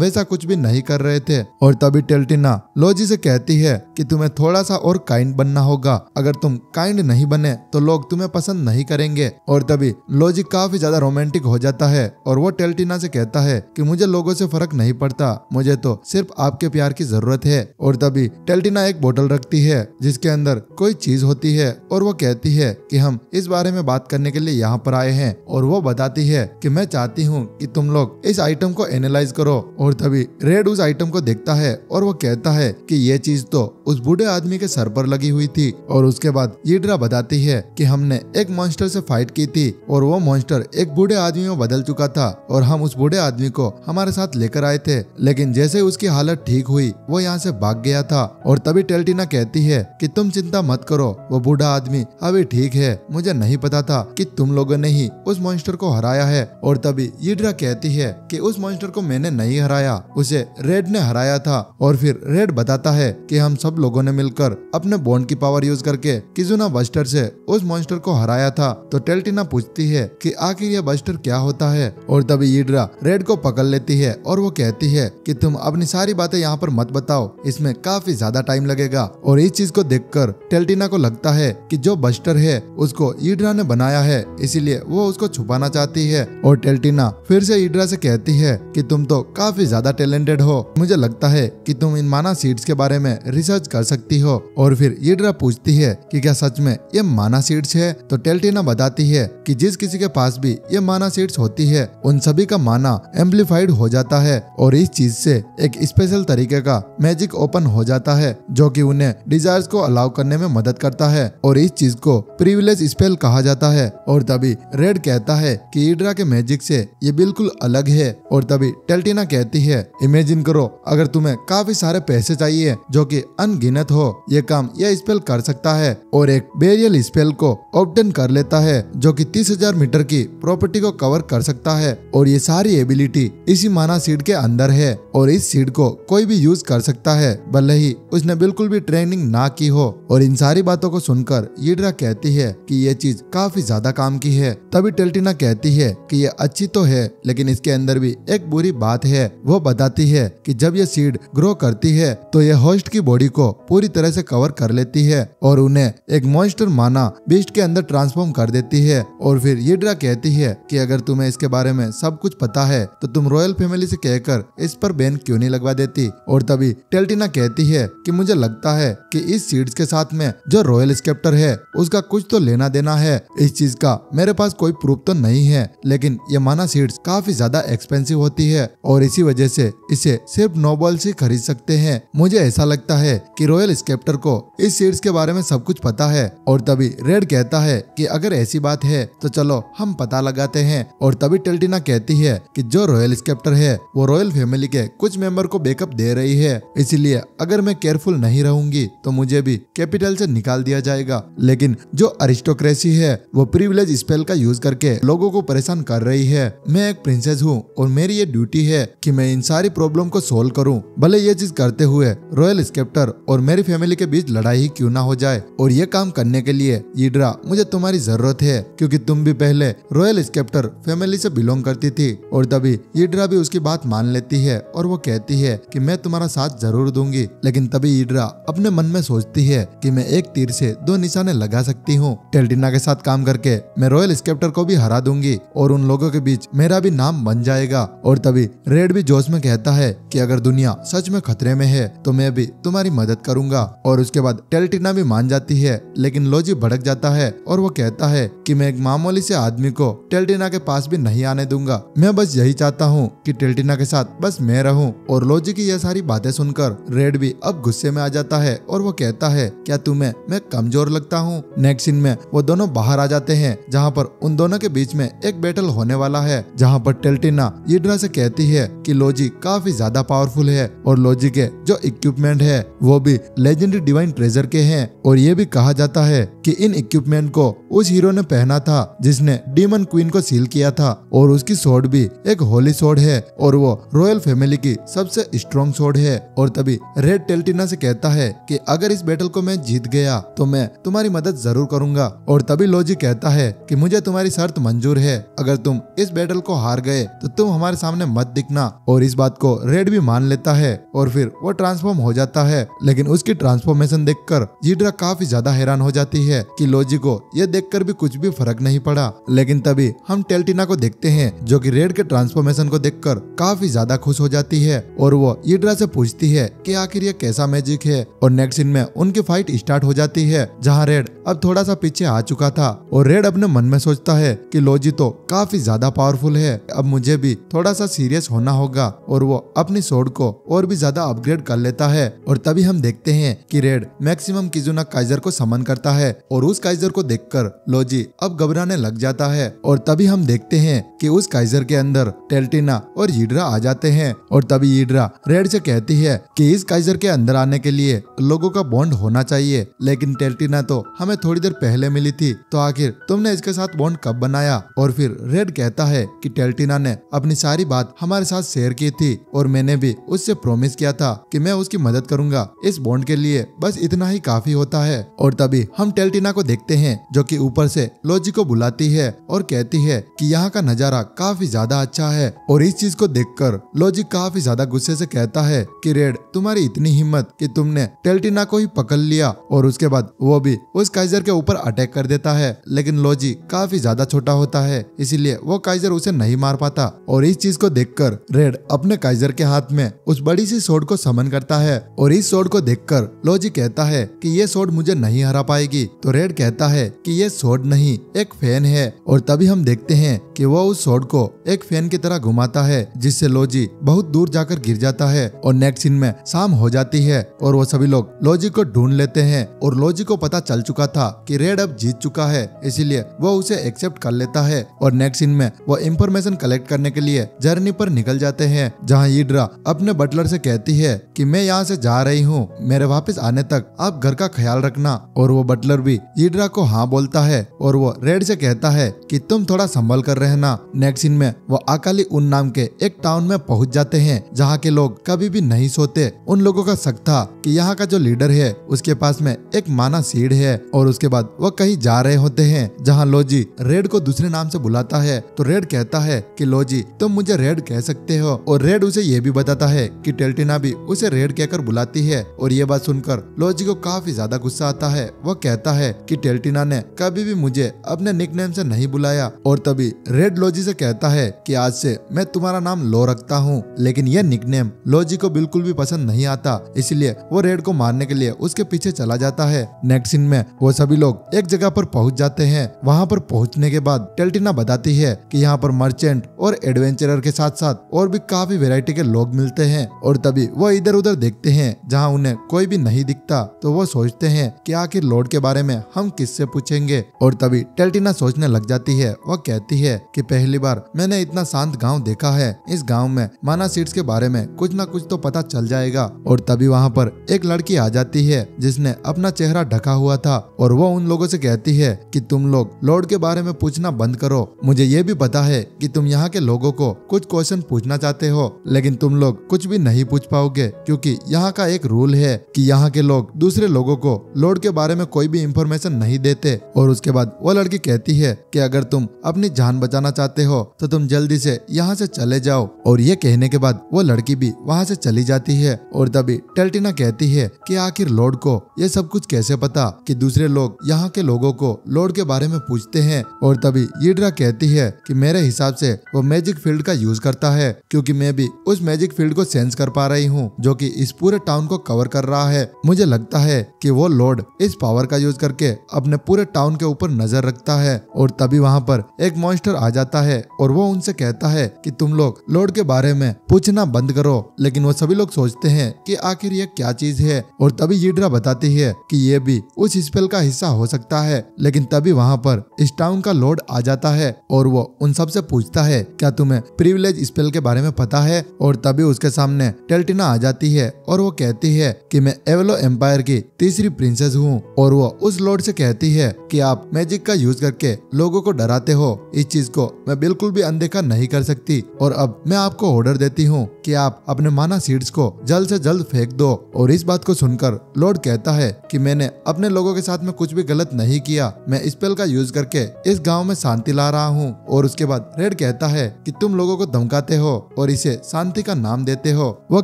वैसा कुछ भी नहीं कर रहे थे। और तभी टेल्टिना लोजी से कहती है कि तुम्हें थोड़ा सा और काइंड बनना होगा, अगर तुम काइंड नहीं बने तो लोग तुम्हें पसंद नहीं करेंगे। और तभी लोजी काफी ज्यादा रोमांटिक हो जाता है और वो टेल्टिना से कहता है कि मुझे लोगों से फर्क नहीं पड़ता, मुझे तो सिर्फ आपके प्यार की जरूरत है। और तभी टेल्टिना एक बोतल रखती है जिसके अंदर कोई चीज होती है और वो कहती है कि हम इस बारे में बात करने के लिए यहाँ पर आए हैं। और वो बताती है कि मैं चाहती हूँ कि तुम लोग इस आइटम को एनालाइज करो। और तभी रेड उस आइटम को देखता है और वो कहता है कि ये चीज तो उस बूढ़े आदमी के सर पर लगी हुई थी। और उसके बाद ईड्रा बताती है कि हमने एक मॉन्स्टर से फाइट की थी और वो मॉन्स्टर एक बूढ़े आदमी में बदल चुका था और हम उस बूढ़े आदमी को हमारे साथ लेकर आए थे, लेकिन जैसे उसकी हालत ठीक हुई वो यहाँ से भाग गया था। और तभी टेल्टिना कहती है कि तुम चिंता मत करो, वो बूढ़ा आदमी अभी ठीक है, मुझे नहीं पता था कि तुम लोगों ने ही उस मॉन्स्टर को हराया है। और तभी ईड्रा कहती है कि उस मॉन्स्टर को मैंने नहीं हराया, उसे रेड ने हराया था। और फिर रेड बताता है कि हम सब लोगों ने मिलकर अपने बॉन्ड की पावर यूज करके किजुना बस्टर से उस मॉन्स्टर को हराया था। तो टेल्टिना पूछती है कि आखिर ये बस्टर क्या होता है। और तभी ईड्रा रेड को पकड़ लेती है और वो कहती है कि तुम अपनी सारी बातें यहाँ पर मत बताओ, इसमें काफी ज्यादा टाइम लगेगा। और इस चीज को देखकर टेल्टिना को लगता है कि जो बस्टर है उसको ईड्रा ने बनाया है, इसीलिए वो उसको छुपाना चाहती है। और टेल्टिना फिर से ईड्रा से कहती है कि तुम तो काफी ज्यादा टैलेंटेड हो, मुझे लगता है कि तुम इन माना सीड्स के बारे में रिसर्च कर सकती हो। और फिर ईड्रा पूछती है कि क्या सच में ये माना सीड्स है। तो टेल्टिना बताती है कि जिस किसी के पास भी ये माना सीड्स होती है उन सभी का माना एम्प्लीफाइड हो जाता है और इस चीज से एक स्पेशल तरीके का मैजिक ओपन हो जाता है जो कि उन्हें डिजायर्स को अलाउ करने में मदद करता है और इस चीज को प्रिविलेज स्पेल कहा जाता है। और तभी रेड कहता है कि ईड्रा के मैजिक से ये बिल्कुल अलग है। और तभी टेल्टिना कहती है, इमेजिन करो अगर तुम्हें काफी सारे पैसे चाहिए जो कि अनगिनत हो, ये काम यह स्पेल कर सकता है और एक बेरियल स्पेल को ऑब्टेन कर लेता है जो कि 30,000 मीटर की प्रॉपर्टी को कवर कर सकता है। और ये सारी एबिलिटी इसी माना सीड के अंदर है और इस सीड को कोई भी यूज कर सकता है भले ही उसने बिल्कुल भी ट्रेनिंग ना की हो। और इन सारी बातों को सुनकर ईड्रा कहती है कि ये चीज काफी ज्यादा काम की है। तभी टेल्टिना कहती है कि ये अच्छी तो है लेकिन इसके अंदर भी एक बुरी बात है। वो बताती है कि जब ये सीड ग्रो करती है तो ये होस्ट की बॉडी को पूरी तरह से कवर कर लेती है और उन्हें एक मॉन्स्टर माना बीस्ट के अंदर ट्रांसफॉर्म कर देती है। और फिर ईड्रा कहती है कि अगर तुम्हें इसके बारे में सब कुछ पता है तो तुम रॉयल फैमिली से कहकर इस पर बैन क्यों नहीं लगवा देती। और तभी टेल्टिना कहती है कि मुझे लगता है कि इस सीड्स के साथ में जो रॉयल स्केप्टर है उसका कुछ तो लेना देना है। इस चीज का मेरे पास कोई प्रूफ तो नहीं है लेकिन ये माना सीड्स काफी ज्यादा एक्सपेंसिव होती है और इसी वजह से इसे सिर्फ नोबल्स ही खरीद सकते हैं। मुझे ऐसा लगता है कि रॉयल स्केप्टर को इस सीड्स के बारे में सब कुछ पता है। और तभी रेड कहता है कि अगर ऐसी बात है तो चलो हम पता लगाते हैं। और तभी टेल्टिना कहती है कि जो रॉयल स्केप्टर है वो रॉयल फैमिली के कुछ मेंबर को बैकअप दे रही है, इसलिए अगर मैं केयरफुल नहीं रहूंगी तो मुझे भी कैपिटल से निकाल दिया जाएगा। लेकिन जो अरिस्टोक्रेसी है वो प्रिविलेज स्पेल का यूज करके लोगों को परेशान कर रही है। मैं एक प्रिंसेस हूँ और मेरी ये ड्यूटी है कि मैं इन सारी प्रॉब्लम को सोल्व करूँ, भले ये चीज करते हुए रॉयल स्केप्टर और मेरी फैमिली के बीच लड़ाई ही क्यों ना हो जाए। और ये काम करने के लिए ईड्रा मुझे तुम्हारी जरूरत है क्योंकि तुम भी पहले रॉयल स्केप्टर फैमिली से बिलोंग करती थी। और तभी ईड्रा भी उसकी बात मान लेती है और वो कहती है कि मैं तुम्हारा साथ जरूर दूंगी। लेकिन तभी ईड्रा अपने मन में सोचती है कि मैं एक तीर से 2 निशाने लगा सकती हूँ। टेल्टिना के साथ काम करके मैं रॉयल स्केप्टर को भी हरा दूंगी और उन लोगों के बीच मेरा भी नाम बन जाएगा। और तभी रेड भी जोश में कहता है कि अगर दुनिया सच में खतरे में है तो मैं भी तुम्हारी मदद करूंगा। और उसके बाद टेल्टिना भी मान जाती है लेकिन लोजी भड़क जाता है और वो कहता है कि मैं एक मामूली से आदमी को टेल्टिना के पास भी नहीं आने दूंगा, मैं बस यही चाहता हूँ कि टेल्टिना के साथ बस मैं रहूं। और लोजी की यह सारी बातें सुनकर रेड भी अब गुस्से में आ जाता है और वो कहता है क्या तुम्हें मैं कमजोर लगता हूँ। हूँ। नेक्स्ट सीन में वो दोनों बाहर आ जाते हैं जहाँ पर उन दोनों के बीच में एक बैटल होने वाला है, जहाँ पर टेल्टिना हीड्रा से कहती है कि लोजी काफी ज्यादा पावरफुल है और लोजी के जो इक्विपमेंट है वो भी लेजेंडरी डिवाइन ट्रेजर के हैं। और ये भी कहा जाता है कि इन इक्विपमेंट को उस हीरो ने पहना था जिसने डीमन क्वीन को सील किया था, और उसकी स्वॉर्ड भी एक होली स्वॉर्ड है और वो रॉयल फैमिली की सबसे स्ट्रॉन्ग स्वॉर्ड है। और तभी रेड टेल्टिना से कहता है कि अगर इस बैटल को मैं जीत गया तो मैं तुम्हारी मदद जरूर करूंगा। और तभी लोजी कहता है कि मुझे तुम्हारी शर्त मंजूर है, अगर तुम इस बैटल को हार गए तो तुम हमारे सामने मत दिखना। और इस बात को रेड भी मान लेता है और फिर वो ट्रांसफॉर्म हो जाता है। लेकिन उसकी ट्रांसफॉर्मेशन देखकर हीड्रा काफी ज्यादा हैरान हो जाती है कि लोजी को ये देखकर भी कुछ भी फर्क नहीं पड़ा। लेकिन तभी हम टेल्टिना को देखते हैं जो कि रेड के ट्रांसफॉर्मेशन को देखकर काफी ज्यादा खुश हो जाती है और वो हीड्रा से पूछती है कि आखिर ये कैसा मैजिक है। और नेक्स्ट सीन में उनकी फाइट स्टार्ट हो जाती है जहाँ रेड अब थोड़ा सा पीछे आ चुका था और रेड अपने मन में सोचता है कि लोजी तो काफी ज्यादा पावरफुल है, अब मुझे भी थोड़ा सा सीरियस होना होगा। और वो अपनी स्वॉर्ड को और भी ज्यादा अपग्रेड कर लेता है। और तभी हम देखते हैं कि रेड मैक्सिमम किजुना काइजर को समन करता है और उस काइजर को देखकर लोजी अब घबराने लग जाता है। और तभी हम देखते हैं कि उस काइजर के अंदर टेल्टिना और हीड्रा आ जाते हैं। और तभी हीड्रा रेड से कहती है कि इस काइजर के अंदर आने के लिए लोगों का बॉन्ड होना चाहिए, लेकिन टेल्टिना तो हमें थोड़ी देर पहले मिली थी, तो आखिर तुमने इसके साथ बॉन्ड कब बनाया। और फिर रेड कहता है कि टेल्टिना ने अपनी सारी बात हमारे साथ शेयर की थी और मैंने भी उससे प्रॉमिस किया था कि मैं उसकी मदद करूंगा, इस बॉन्ड के लिए बस इतना ही काफी होता है। और तभी हम टेल्टिना को देखते हैं जो कि ऊपर से लोजी को बुलाती है और कहती है कि यहाँ का नजारा काफी ज्यादा अच्छा है। और इस चीज को देखकर लोजी काफी ज्यादा गुस्से से कहता है कि रेड तुम्हारी इतनी हिम्मत कि तुमने टेल्टिना को ही पकड़ लिया। और उसके बाद वो भी उस काइजर के ऊपर अटैक कर देता है, लेकिन लोजी काफी ज्यादा छोटा होता है इसीलिए वो काइजर उसे नहीं मार पाता। और इस चीज को देखकर रेड अपने काइजर के हाथ में उस बड़ी सी स्वॉर्ड को समन करता है। और इस स्वॉर्ड को देखकर लोजी कहता है कि ये स्वॉर्ड मुझे नहीं हरा पाएगी। तो रेड कहता है कि ये स्वॉर्ड नहीं एक फैन है। और तभी हम देखते हैं कि वो उस स्वॉर्ड को एक फैन की तरह घुमाता है जिससे लोजी बहुत दूर जाकर गिर जाता है। और नेक्स्ट सीन में शाम हो जाती है और वो सभी लोग लोजी को ढूंढ लेते हैं। और लोजी को पता चल चुका था कि रेड अब जीत चुका है, इसीलिए वो उसे एक्सेप्ट कर लेता है। और नेक्स्ट सीन में वो इंफॉर्मेशन कलेक्ट करने के लिए जर्नी पर निकल जाते हैं जहाँ हीड्रा अपने बटलर से कहती है कि मैं यहाँ से जा रही हूँ, मेरे वापस आने तक आप घर का ख्याल रखना। और वो बटलर भी हीड्रा को हाँ बोलता है और वो रेड से कहता है कि तुम थोड़ा संभल कर रहना। नेक्स्ट सीन में वो अकाली उन नाम के एक टाउन में पहुंच जाते हैं जहाँ के लोग कभी भी नहीं सोते। उन लोगों का शक था कि यहाँ का जो लीडर है उसके पास में एक माना सीड है। और उसके बाद वो कहीं जा रहे होते हैं जहाँ लोजी रेड को दूसरे नाम से बुलाता है। तो रेड कहता है कि लोजी तुम मुझे रेड कह सकते हो। और रेड उसे ये भी बताता है कि टेल्टिना भी उसे रेड कहकर बुलाती है। और ये बात सुनकर लोजी को काफी ज्यादा गुस्सा आता है। वो कहता है कि टेल्टिना ने कभी भी मुझे अपने निकनेम से नहीं बुलाया। और तभी रेड लोजी से कहता है कि आज से मैं तुम्हारा नाम लो रखता हूँ। लेकिन यह निकनेम लोजी को बिल्कुल भी पसंद नहीं आता, इसलिए वो रेड को मारने के लिए उसके पीछे चला जाता है। नेक्स्ट सीन में वो सभी लोग एक जगह पर पहुंच जाते हैं। वहां पर पहुंचने के बाद टेल्टिना बताती है कि यहाँ पर मर्चेंट और एडवेंचरर के साथ साथ और भी काफी वैरायटी के लोग मिलते हैं। और तभी वो इधर उधर देखते हैं जहाँ उन्हें कोई भी नहीं दिखता। तो वो सोचते हैं कि आखिर लॉर्ड के बारे में हम किससे पूछेंगे। और तभी टेल्टिना सोचने लग जाती है। वो कहती है कि पहली बार मैंने इतना शांत गाँव देखा है, इस गाँव में माना सीड्स के बारे में कुछ ना कुछ तो पता चल जाएगा। और तभी वहाँ पर एक लड़की आ जाती है जिसने अपना चेहरा ढका हुआ था और वो उन लोगों से कहती है कि तुम लोग लॉर्ड के बारे में पूछना बंद करो, मुझे ये भी पता है कि तुम यहाँ के लोगों को कुछ क्वेश्चन पूछना चाहते हो, लेकिन तुम लोग कुछ भी नहीं पूछ पाओगे क्योंकि यहाँ का एक रूल है कि यहाँ के लोग दूसरे लोगों को लॉर्ड के बारे में कोई भी इंफॉर्मेशन नहीं देते। और उसके बाद वो लड़की कहती है कि अगर तुम अपनी जान बचाना चाहते हो तो तुम जल्दी से यहाँ से चले जाओ। और ये कहने के बाद वो लड़की भी वहाँ से चली जाती है। और तभी टेल्टिना कहती है कि आखिर लॉर्ड को ये सब कुछ कैसे पता कि दूसरे लोग यहाँ के लोगों को लॉर्ड के बारे में पूछते हैं। और तभी हीड्रा कहती है कि मेरे हिसाब से वो मैजिक फील्ड का यूज करता है क्योंकि मैं भी उस मैजिक फील्ड को सेंस कर पा रही हूँ जो कि इस पूरे टाउन को कवर कर रहा है। मुझे लगता है कि वो लॉर्ड इस पावर का यूज करके अपने पूरे टाउन के ऊपर नजर रखता है। और तभी वहाँ पर एक मॉन्स्टर आ जाता है और वो उनसे कहता है कि तुम लोग लॉर्ड के बारे में पूछना बंद करो। लेकिन वो सभी लोग सोचते हैं कि आखिर ये क्या चीज है। और तभी हीड्रा बताती है कि ये भी उस स्पेल का हिस्सा हो सकता है। लेकिन तभी वहाँ पर इस टाउन का लॉर्ड आ जाता है और वो उन सब से पूछता है, क्या तुम्हें प्रिविलेज स्पेल के बारे में पता है? और तभी उसके सामने टेल्टिना आ जाती है और वो कहती है कि मैं एवेलो एम्पायर की तीसरी प्रिंसेस हूँ। और वो उस लॉर्ड से कहती है कि आप मैजिक का यूज करके लोगों को डराते हो, इस चीज को मैं बिल्कुल भी अनदेखा नहीं कर सकती। और अब मैं आपको ऑर्डर देती हूँ कि आप अपने माना सीड्स को जल्द से जल्द फेंक दो। और इस बात को सुनकर लॉर्ड कहता है कि मैंने अपने लोगों के साथ में कुछ भी गलत नहीं किया, मैं स्पेल का यूज करके इस गांव में शांति ला रहा हूँ। और उसके बाद रेड कहता है कि तुम लोगों को धमकाते हो और इसे शांति का नाम देते हो। वो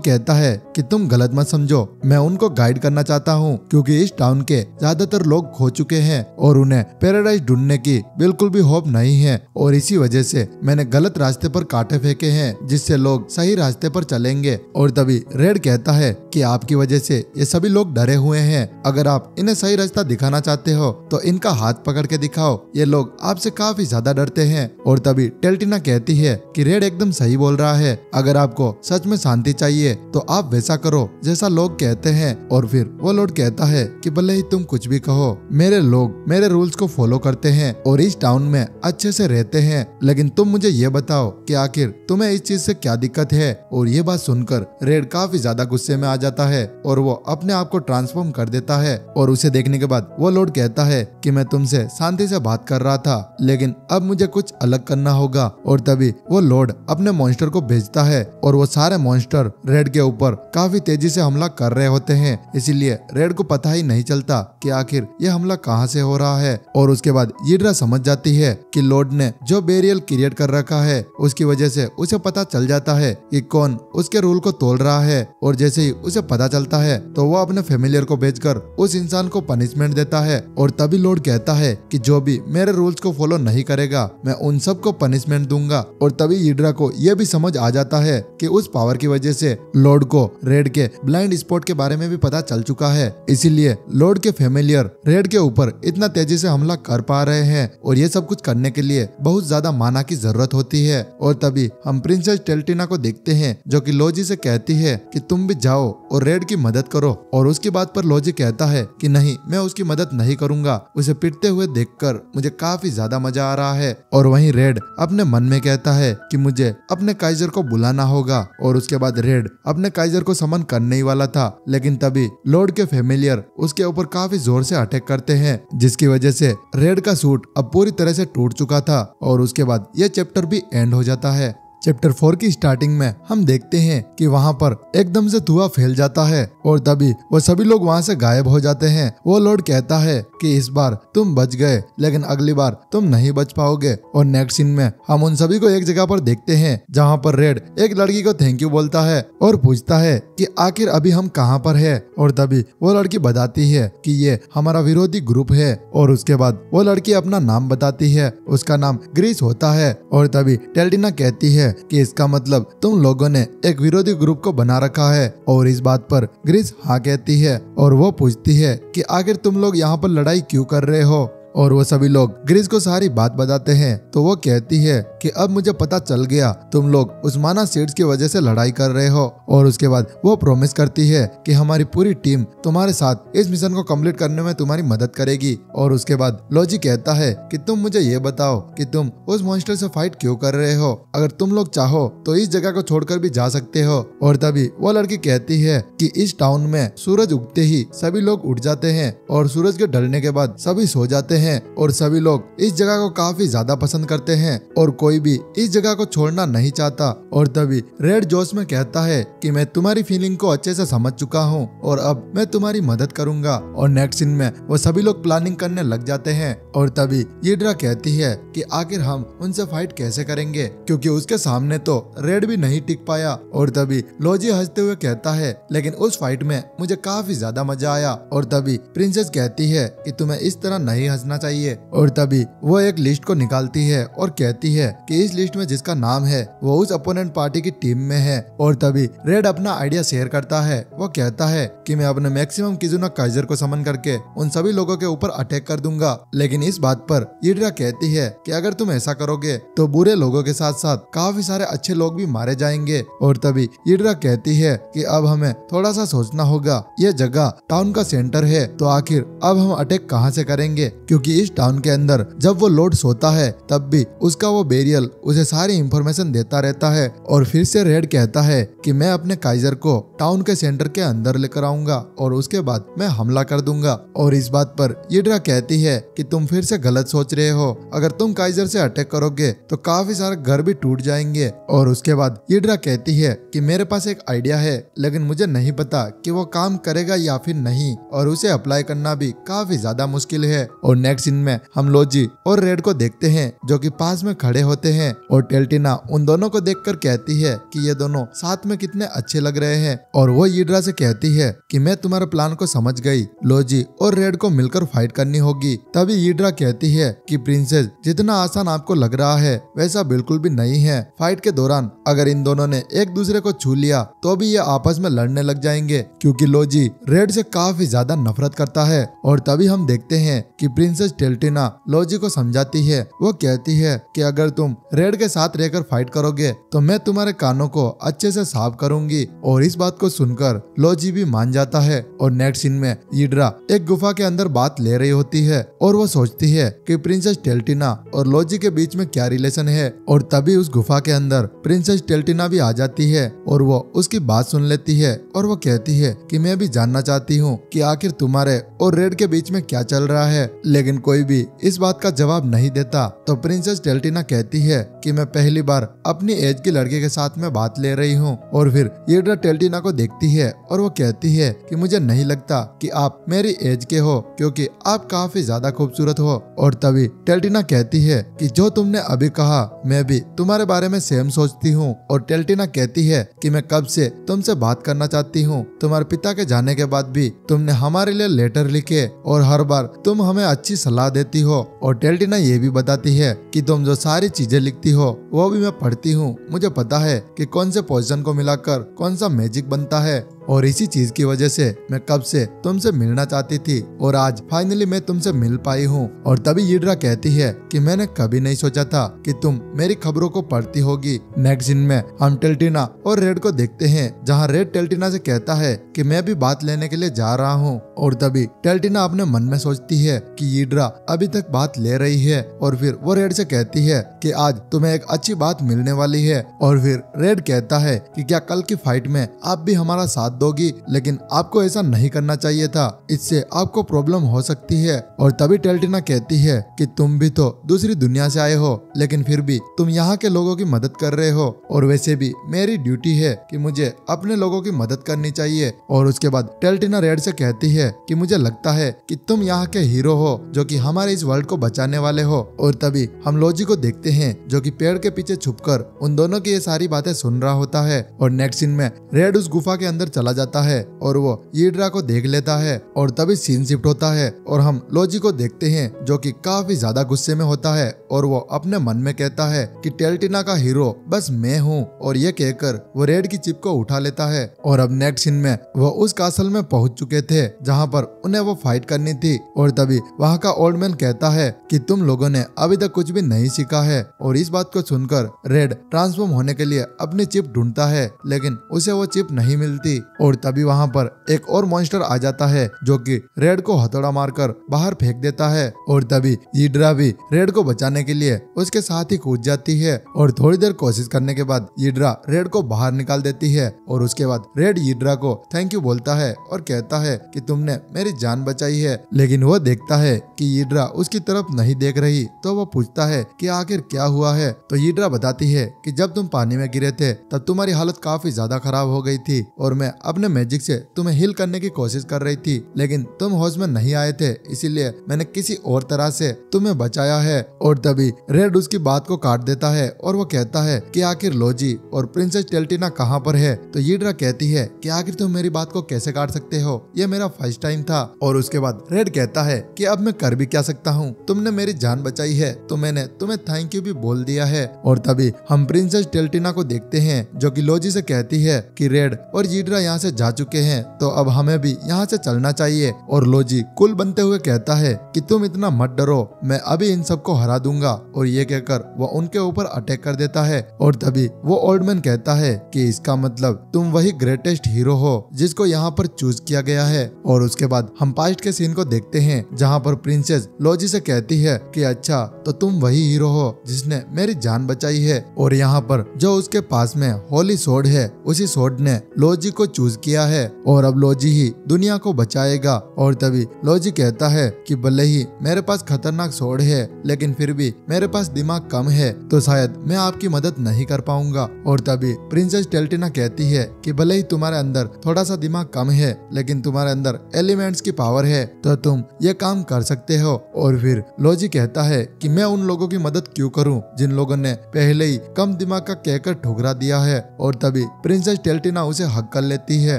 कहता है कि तुम गलत मत समझो, मैं उनको गाइड करना चाहता हूँ क्योंकि इस टाउन के ज्यादातर लोग खो चुके हैं और उन्हें पैराडाइज ढूंढने की बिल्कुल भी होप नहीं है। और इसी वजह से मैंने गलत रास्ते पर कांटे फेंके हैं जिससे लोग सही रास्ते पर चलेंगे। और तभी रेड कहता है कि आपकी वजह से ये सभी लोग डरे हुए हैं, अगर आप इन्हें सही रास्ता दिखाना चाहते हो तो इनका हाथ पकड़ के दिखाओ, ये लोग आपसे काफी ज्यादा डरते हैं। और तभी टेल्टिना कहती है कि रेड एकदम सही बोल रहा है, अगर आपको सच में शांति चाहिए तो आप वैसा करो जैसा लोग कहते हैं। और फिर वो लॉर्ड कहता है कि भले ही तुम कुछ भी कहो, मेरे लोग मेरे रूल्स को फॉलो करते हैं और इस टाउन में अच्छे से रहते हैं, लेकिन तुम मुझे ये बताओ कि आखिर तुम्हें इस चीज से क्या दिक्कत है। और ये बात सुनकर रेड काफी ज्यादा गुस्से में आ जाता है और वो अपने आप को ट्रांसफॉर्म कर देता है। और उसे देखने के बाद वो लॉर्ड कहता है कि मैं तुमसे शांति से बात कर रहा था, लेकिन अब मुझे कुछ अलग करना होगा। और तभी वो लॉर्ड अपने मॉन्स्टर को भेजता है और वो सारे मॉन्स्टर रेड के ऊपर काफी तेजी से हमला कर रहे होते हैं, इसीलिए रेड को पता ही नहीं चलता कि आखिर ये हमला कहाँ से हो रहा है। और उसके बाद यीड्रा समझ जाती है कि लॉर्ड ने जो बेरियल क्रिएट कर रखा है उसकी वजह से उसे पता चल जाता है कि कौन उसके रूल को तोड़ रहा है। और जैसे ही उसे पता चलता है तो वो अपने फैमिलियर को भेजकर उस इंसान को पनिशमेंट देता है। और तभी लॉर्ड कहता है कि जो भी मेरे रूल्स को फॉलो नहीं करेगा मैं उन सबको पनिशमेंट दूंगा। और तभी यीड्रा को यह भी समझ आ जाता है कि उस पावर की वजह से लॉर्ड को रेड के ब्लाइंड स्पॉट के बारे में भी पता चल चुका है, इसीलिए लॉर्ड के फैमिलियर रेड के ऊपर इतना तेजी से हमला कर पा रहे हैं। और ये सब कुछ करने के लिए बहुत ज्यादा माना की जरूरत होती है। और तभी हम प्रिंसेस टेल्टिना को देखते हैं जो कि लोजी से कहती है कि तुम भी जाओ और रेड की मदद करो। और उसकी बात पर लोजी कहता है कि नहीं, मैं उसकी मदद नहीं करूंगा, उसे पिटते हुए देखकर मुझे काफी ज्यादा मजा आ रहा है। और वहीं रेड अपने मन में कहता है कि मुझे अपने काइजर को बुलाना होगा। और उसके बाद रेड अपने काइजर को समन करने ही वाला था, लेकिन तभी लॉर्ड के फैमिलियर उसके ऊपर काफी जोर से अटैक करते हैं, जिसकी वजह से रेड का सूट अब पूरी तरह से टूट चुका था। और उसके बाद ये चैप्टर भी एंड हो जाता है। चैप्टर 4 की स्टार्टिंग में हम देखते हैं कि वहाँ पर एकदम से धुआं फैल जाता है और तभी वो सभी लोग वहाँ से गायब हो जाते हैं। वो लॉर्ड कहता है कि इस बार तुम बच गए, लेकिन अगली बार तुम नहीं बच पाओगे। और नेक्स्ट सीन में हम उन सभी को एक जगह पर देखते हैं जहाँ पर रेड एक लड़की को थैंक यू बोलता है और पूछता है कि आखिर अभी हम कहाँ पर है। और तभी वो लड़की बताती है कि ये हमारा विरोधी ग्रुप है। और उसके बाद वो लड़की अपना नाम बताती है, उसका नाम ग्रीस होता है। और तभी टेल्टिना कहती है कि इसका मतलब तुम लोगों ने एक विरोधी ग्रुप को बना रखा है। और इस बात पर ग्रीस हाँ कहती है और वो पूछती है कि आखिर तुम लोग यहाँ पर लड़ाई क्यों कर रहे हो। और वो सभी लोग ग्रीस को सारी बात बताते हैं तो वो कहती है कि अब मुझे पता चल गया, तुम लोग उस्माना सीड्स की वजह से लड़ाई कर रहे हो। और उसके बाद वो प्रॉमिस करती है कि हमारी पूरी टीम तुम्हारे साथ इस मिशन को कंप्लीट करने में तुम्हारी मदद करेगी। और उसके बाद लोजी कहता है कि तुम मुझे ये बताओ कि तुम उस मॉन्स्टर से फाइट क्यों कर रहे हो, अगर तुम लोग चाहो तो इस जगह को छोड़कर भी जा सकते हो। और तभी वो लड़की कहती है कि इस टाउन में सूरज उगते ही सभी लोग उठ जाते हैं और सूरज के ढलने के बाद सभी सो जाते हैं। और सभी लोग इस जगह को काफी ज्यादा पसंद करते हैं और कोई भी इस जगह को छोड़ना नहीं चाहता। और तभी रेड जोश में कहता है कि मैं तुम्हारी फीलिंग को अच्छे से समझ चुका हूँ और अब मैं तुम्हारी मदद करूंगा। और नेक्स्ट सीन में वो सभी लोग प्लानिंग करने लग जाते हैं। और तभी यीड्रा कहती है कि आखिर हम उनसे फाइट कैसे करेंगे, क्योंकि उसके सामने तो रेड भी नहीं टिक पाया। और तभी लोजी हंसते हुए कहता है लेकिन उस फाइट में मुझे काफी ज्यादा मजा आया। और तभी प्रिंसेस कहती है कि तुम्हें इस तरह नहीं हंसना बचना चाहिए। और तभी वो एक लिस्ट को निकालती है और कहती है कि इस लिस्ट में जिसका नाम है वो उस अपोनेंट पार्टी की टीम में है। और तभी रेड अपना आइडिया शेयर करता है। वो कहता है कि मैं अपने मैक्सिमम किजुना काइजर को समन करके उन सभी लोगों के ऊपर अटैक कर दूंगा। लेकिन इस बात पर हीड्रा कहती है कि अगर तुम ऐसा करोगे तो बुरे लोगों के साथ साथ काफी सारे अच्छे लोग भी मारे जाएंगे। और तभी हीड्रा कहती है कि अब हमें थोड़ा सा सोचना होगा, ये जगह टाउन का सेंटर है तो आखिर अब हम अटैक कहां से करेंगे, क्योंकि इस टाउन के अंदर जब वो लॉर्ड सोता है तब भी उसका वो बेरियल उसे सारी इंफॉर्मेशन देता रहता है। और फिर से रेड कहता है कि मैं अपने काइजर को टाउन के सेंटर के अंदर लेकर आऊंगा और उसके बाद मैं हमला कर दूंगा। और इस बात पर हीड्रा कहती है कि तुम फिर से गलत सोच रहे हो, अगर तुम काइजर से अटैक करोगे तो काफी सारे घर भी टूट जाएंगे। और उसके बाद हीड्रा कहती है कि मेरे पास एक आइडिया है, लेकिन मुझे नहीं पता कि वो काम करेगा या फिर नहीं, और उसे अप्लाई करना भी काफी ज्यादा मुश्किल है। और नेक्स्ट सीन में हम लोजी और रेड को देखते हैं जो कि पास में खड़े होते हैं। और टेल्टिना उन दोनों को देखकर कहती है कि ये दोनों साथ में कितने अच्छे लग रहे हैं। और वो हीड्रा से कहती है कि मैं तुम्हारे प्लान को समझ गई, लोजी और रेड को मिलकर फाइट करनी होगी। तभी हीड्रा कहती है कि प्रिंसेस, जितना आसान आपको लग रहा है वैसा बिल्कुल भी नहीं है। फाइट के दौरान अगर इन दोनों ने एक दूसरे को छू लिया तो भी ये आपस में लड़ने लग जाएंगे, क्योंकि लोजी रेड से काफी ज्यादा नफरत करता है। और तभी हम देखते हैं कि प्रिंसेस टेल्टिना लोजी को समझाती है। वो कहती है कि अगर तुम रेड के साथ रहकर फाइट करोगे तो मैं तुम्हारे कानों को अच्छे से साफ करूंगी। और इस बात को सुनकर लोजी भी मान जाता है। और नेक्स्ट सीन में हीड्रा एक गुफा के अंदर बात ले रही होती है और वो सोचती है कि प्रिंसेस टेल्टिना और लोजी के बीच में क्या रिलेशन है। और तभी उस गुफा के अंदर प्रिंसेस टेल्टिना भी आ जाती है और वो उसकी बात सुन लेती है। और वो कहती है कि मैं भी जानना चाहती हूँ कि आखिर तुम्हारे और रेड के बीच में क्या चल रहा है, लेकिन कोई भी इस बात का जवाब नहीं देता। तो प्रिंसेस टेल्टिना कहती है कि मैं पहली बार अपनी एज की लड़के के साथ में बात ले रही हूँ। और फिर हीड्रा टेल्टिना को देखती है और वो कहती है कि मुझे नहीं लगता कि आप मेरी एज के हो, क्योंकि आप काफी ज्यादा खूबसूरत हो। और तभी टेल्टिना कहती है कि जो तुमने अभी कहा मैं भी तुम्हारे बारे में सेम सोचती हूँ। और टेल्टिना कहती है कि मैं कब से तुमसे बात करना चाहती हूँ, तुम्हारे पिता के जाने के बाद भी तुमने हमारे लिए लेटर लिखे और हर बार तुम हमें अच्छी सलाह देती हो। और टेल्टिना ये भी बताती है कि तुम जो सारी चीजें लिखती हो वो भी मैं पढ़ती हूँ, मुझे पता है कि कौन से पोजीशन को मिलाकर कौन सा मैजिक बनता है। और इसी चीज की वजह से मैं कब से तुमसे मिलना चाहती थी और आज फाइनली मैं तुमसे मिल पाई हूँ। और तभी हीड्रा कहती है कि मैंने कभी नहीं सोचा था कि तुम मेरी खबरों को पढ़ती होगी। नेक्स्ट सीन में हम टेल्टिना और रेड को देखते हैं, जहाँ रेड टेल्टिना से कहता है कि मैं भी बात लेने के लिए जा रहा हूँ। और तभी टेल्टिना अपने मन में सोचती है कि हीड्रा अभी तक बात ले रही है। और फिर वो रेड से कहती है कि आज तुम्हें एक अच्छी बात मिलने वाली है। और फिर रेड कहता है कि क्या कल की फाइट में आप भी हमारा साथ दोगी, लेकिन आपको ऐसा नहीं करना चाहिए था, इससे आपको प्रॉब्लम हो सकती है। और तभी टेल्टिना कहती है कि तुम भी तो दूसरी दुनिया से आए हो, लेकिन फिर भी तुम यहाँ के लोगों की मदद कर रहे हो, और वैसे भी मेरी ड्यूटी है कि मुझे अपने लोगों की मदद करनी चाहिए। और उसके बाद टेल्टिना रेड से कहती है कि मुझे लगता है कि तुम यहाँ के हीरो हो जो कि हमारे इस वर्ल्ड को बचाने वाले हो। और तभी हम लोजी को देखते हैं जो कि पेड़ के पीछे छुपकर उन दोनों की ये सारी बातें सुन रहा होता है। और नेक्स्ट सीन में रेड उस गुफा के अंदर चला जाता है और वो हीड्रा को देख लेता है। और तभी सीन शिफ्ट होता है और हम लोजी को देखते हैं जो कि काफी ज्यादा गुस्से में होता है और वो अपने मन में कहता है कि टेल्टिना का हीरो बस मैं हूँ। और ये कहकर वो रेड की चिप को उठा लेता है। और अब नेक्स्ट सीन में वो उस कासल में पहुंच चुके थे जहाँ पर उन्हें वो फाइट करनी थी। और तभी वहाँ का ओल्ड मैन कहता है कि तुम लोगों ने अभी तक कुछ भी नहीं सीखा है। और इस बात को सुनकर रेड ट्रांसफॉर्म होने के लिए अपनी चिप ढूंढता है, लेकिन उसे वो चिप नहीं मिलती। और तभी वहाँ पर एक और मॉन्स्टर आ जाता है जो कि रेड को हथौड़ा मारकर बाहर फेंक देता है। और तभी हीड्रा भी रेड को बचाने के लिए उसके साथ ही कूद जाती है। और थोड़ी देर कोशिश करने के बाद हीड्रा रेड को बाहर निकाल देती है। और उसके बाद रेड हीड्रा को थैंक यू बोलता है और कहता है कि तुमने मेरी जान बचाई है। लेकिन वो देखता है कि हीड्रा उसकी तरफ नहीं देख रही, तो वो पूछता है कि आखिर क्या हुआ है। तो हीड्रा बताती है कि जब तुम पानी में गिरे थे तब तुम्हारी हालत काफी ज्यादा खराब हो गई थी और मैं अपने मैजिक से तुम्हें हील करने की कोशिश कर रही थी, लेकिन तुम होश में नहीं आए थे, इसीलिए मैंने किसी और तरह से तुम्हें बचाया है। और तभी रेड उसकी बात को काट देता है और वो कहता है कि आखिर लोजी और प्रिंसेस टेल्टिना कहाँ पर है। तो हीड्रा कहती है कि आखिर तुम मेरी बात को कैसे काट सकते हो, ये मेरा फर्स्ट टाइम था। और उसके बाद रेड कहता है कि अब मैं कर भी क्या सकता हूँ, तुमने मेरी जान बचाई है तो मैंने तुम्हें थैंक यू भी बोल दिया है। और तभी हम प्रिंसेस टेल्टिना को देखते हैं जो कि लोजी से कहती है कि रेड और हीड्रा यहाँ से जा चुके हैं, तो अब हमें भी यहाँ से चलना चाहिए। और लोजी कुल बनते हुए कहता है कि तुम इतना मत डरो, मैं अभी इन सबको हरा दूंगा। और ये कहकर वो उनके ऊपर अटैक कर देता है। और तभी वो ओल्ड मैन कहता है कि इसका मतलब तुम वही ग्रेटेस्ट हीरो हो जिसको यहाँ पर चूज किया गया है। और उसके बाद हम पास्ट के सीन को देखते हैं जहाँ पर प्रिंसेस लोजी से कहती है कि अच्छा तो तुम वही हीरो हो जिसने मेरी जान बचाई है। और यहाँ पर जो उसके पास में होली सोर्ड है, उसी सोर्ड ने लोजी को चूज किया है और अब लोजी ही दुनिया को बचाएगा। और तभी लोजी कहता है कि भले ही मेरे पास खतरनाक सोर्ड है, लेकिन फिर भी मेरे पास दिमाग कम है, तो शायद मैं आपकी मदद नहीं कर पाऊंगा। और तभी प्रिंसेस टेल्टिना कहती है कि भले ही तुम्हारे अंदर थोड़ा सा दिमाग कम है, लेकिन तुम्हारे अंदर एलिमेंट्स की पावर है, तो तुम ये काम कर सकते हो। और फिर लोजी कहता है कि मैं उन लोगों की मदद क्यों करूं जिन लोगों ने पहले ही कम दिमाग का कहकर ठुकरा दिया है। और तभी प्रिंसेस टेल्टिना उसे हक कर लेती है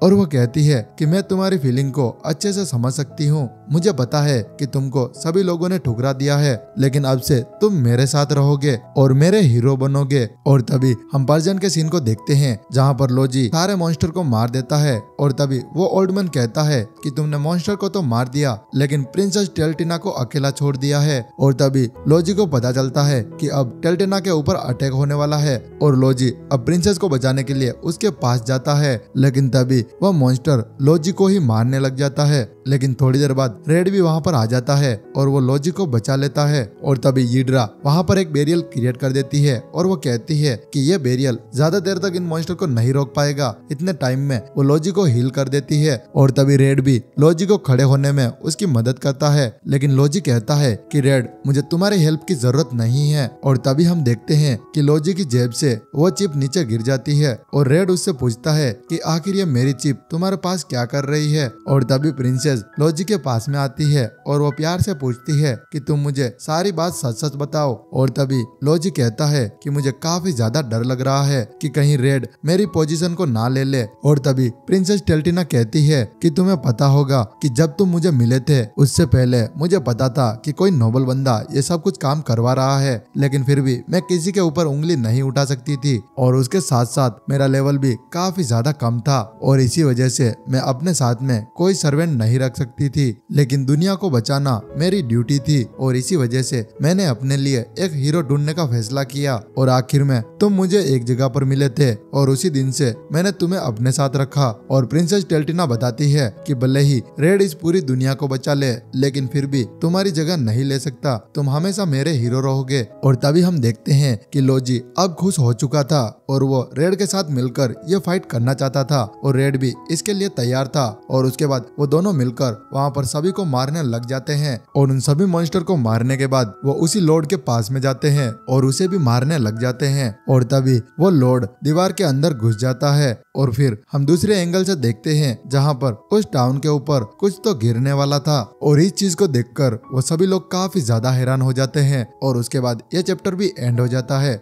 और वो कहती है कि मैं तुम्हारी फीलिंग को अच्छे से समझ सकती हूँ, मुझे पता है कि तुमको सभी लोगों ने ठुकरा दिया है, लेकिन अब से तुम मेरे साथ रहोगे और मेरे हीरो बनोगे। और तभी हम पर्जन के सीन को देखते हैं जहाँ पर लोजी सारे मॉन्स्टर को मार देता है। और तभी वो ओल्ड मैन कहता है कि तुमने मॉन्स्टर को तो मार दिया, लेकिन प्रिंसेस टेल्टिना को अकेला छोड़ दिया है। और तभी लोजी को पता चलता है कि अब टेल्टिना के ऊपर अटैक होने वाला है और लोजी अब प्रिंसेस को बचाने के लिए उसके पास जाता है, लेकिन तभी वह मॉन्स्टर लोजी को ही मारने लग जाता है। लेकिन थोड़ी देर बाद रेड भी वहाँ पर आ जाता है और वो लोजी को बचा लेता है। और तभी हीड्रा वहाँ पर एक बेरियल क्रिएट कर देती है और वो कहती है कि ये बेरियल ज्यादा देर तक इन मॉन्स्टर को नहीं रोक पाएगा। इतने टाइम में वो लोजी को हील कर देती है। और तभी रेड भी लोजी को खड़े होने में उसकी मदद करता है, लेकिन लोजी कहता है कि रेड मुझे तुम्हारी हेल्प की जरूरत नहीं है। और तभी हम देखते हैं कि लोजी की जेब से वो चिप नीचे गिर जाती है और रेड उससे पूछता है कि आखिर ये मेरी चिप तुम्हारे पास क्या कर रही है। और तभी प्रिंसेस लोजी के पास में आती है और वो प्यार से पूछती है कि तुम मुझे सारी बात सच सच बताओ। और तभी लोजी कहता है कि मुझे काफी ज्यादा डर लग रहा है कि कहीं रेड मेरी पोजीशन को ना ले ले। और तभी प्रिंसेस टेल्टिना कहती है कि तुम्हें पता होगा कि जब तुम मुझे मिले थे उससे पहले मुझे पता था कि कोई नोबल बंदा ये सब कुछ काम करवा रहा है, लेकिन फिर भी मैं किसी के ऊपर उंगली नहीं उठा सकती थी। और उसके साथ साथ मेरा लेवल भी काफी ज्यादा कम था और इसी वजह से मैं अपने साथ में कोई सर्वेंट नहीं रख सकती थी, लेकिन दुनिया को बचाना मेरी ड्यूटी थी और इसी वजह से मैंने अपने लिए एक हीरो ढूंढने का फैसला किया। और आखिर में तुम मुझे एक जगह पर मिले थे और उसी दिन से मैंने तुम्हें अपने साथ रखा। और प्रिंसेस टेल्टिना बताती है कि भले ही रेड इस पूरी दुनिया को बचा ले, लेकिन फिर भी तुम्हारी जगह नहीं ले सकता, तुम हमेशा मेरे हीरो रहोगे। और तभी हम देखते हैं कि लोजी अब खुश हो चुका था और वो रेड के साथ मिलकर ये फाइट करना चाहता था और रेड भी इसके लिए तैयार था। और उसके बाद वो दोनों मिलकर वहाँ पर सभी को मारने लग जाते हैं और उन सभी मॉन्स्टर को मारने के बाद वो उसी लॉर्ड के पास में जाते हैं और उसे भी मारने लग जाते हैं। और तभी वो लॉर्ड दीवार के अंदर घुस जाता है और फिर हम दूसरे एंगल से देखते हैं जहाँ पर उस टाउन के ऊपर कुछ तो गिरने वाला था। और इस चीज को देखकर वो सभी लोग काफी ज्यादा हैरान हो जाते हैं और उसके बाद ये चैप्टर भी एंड हो जाता है।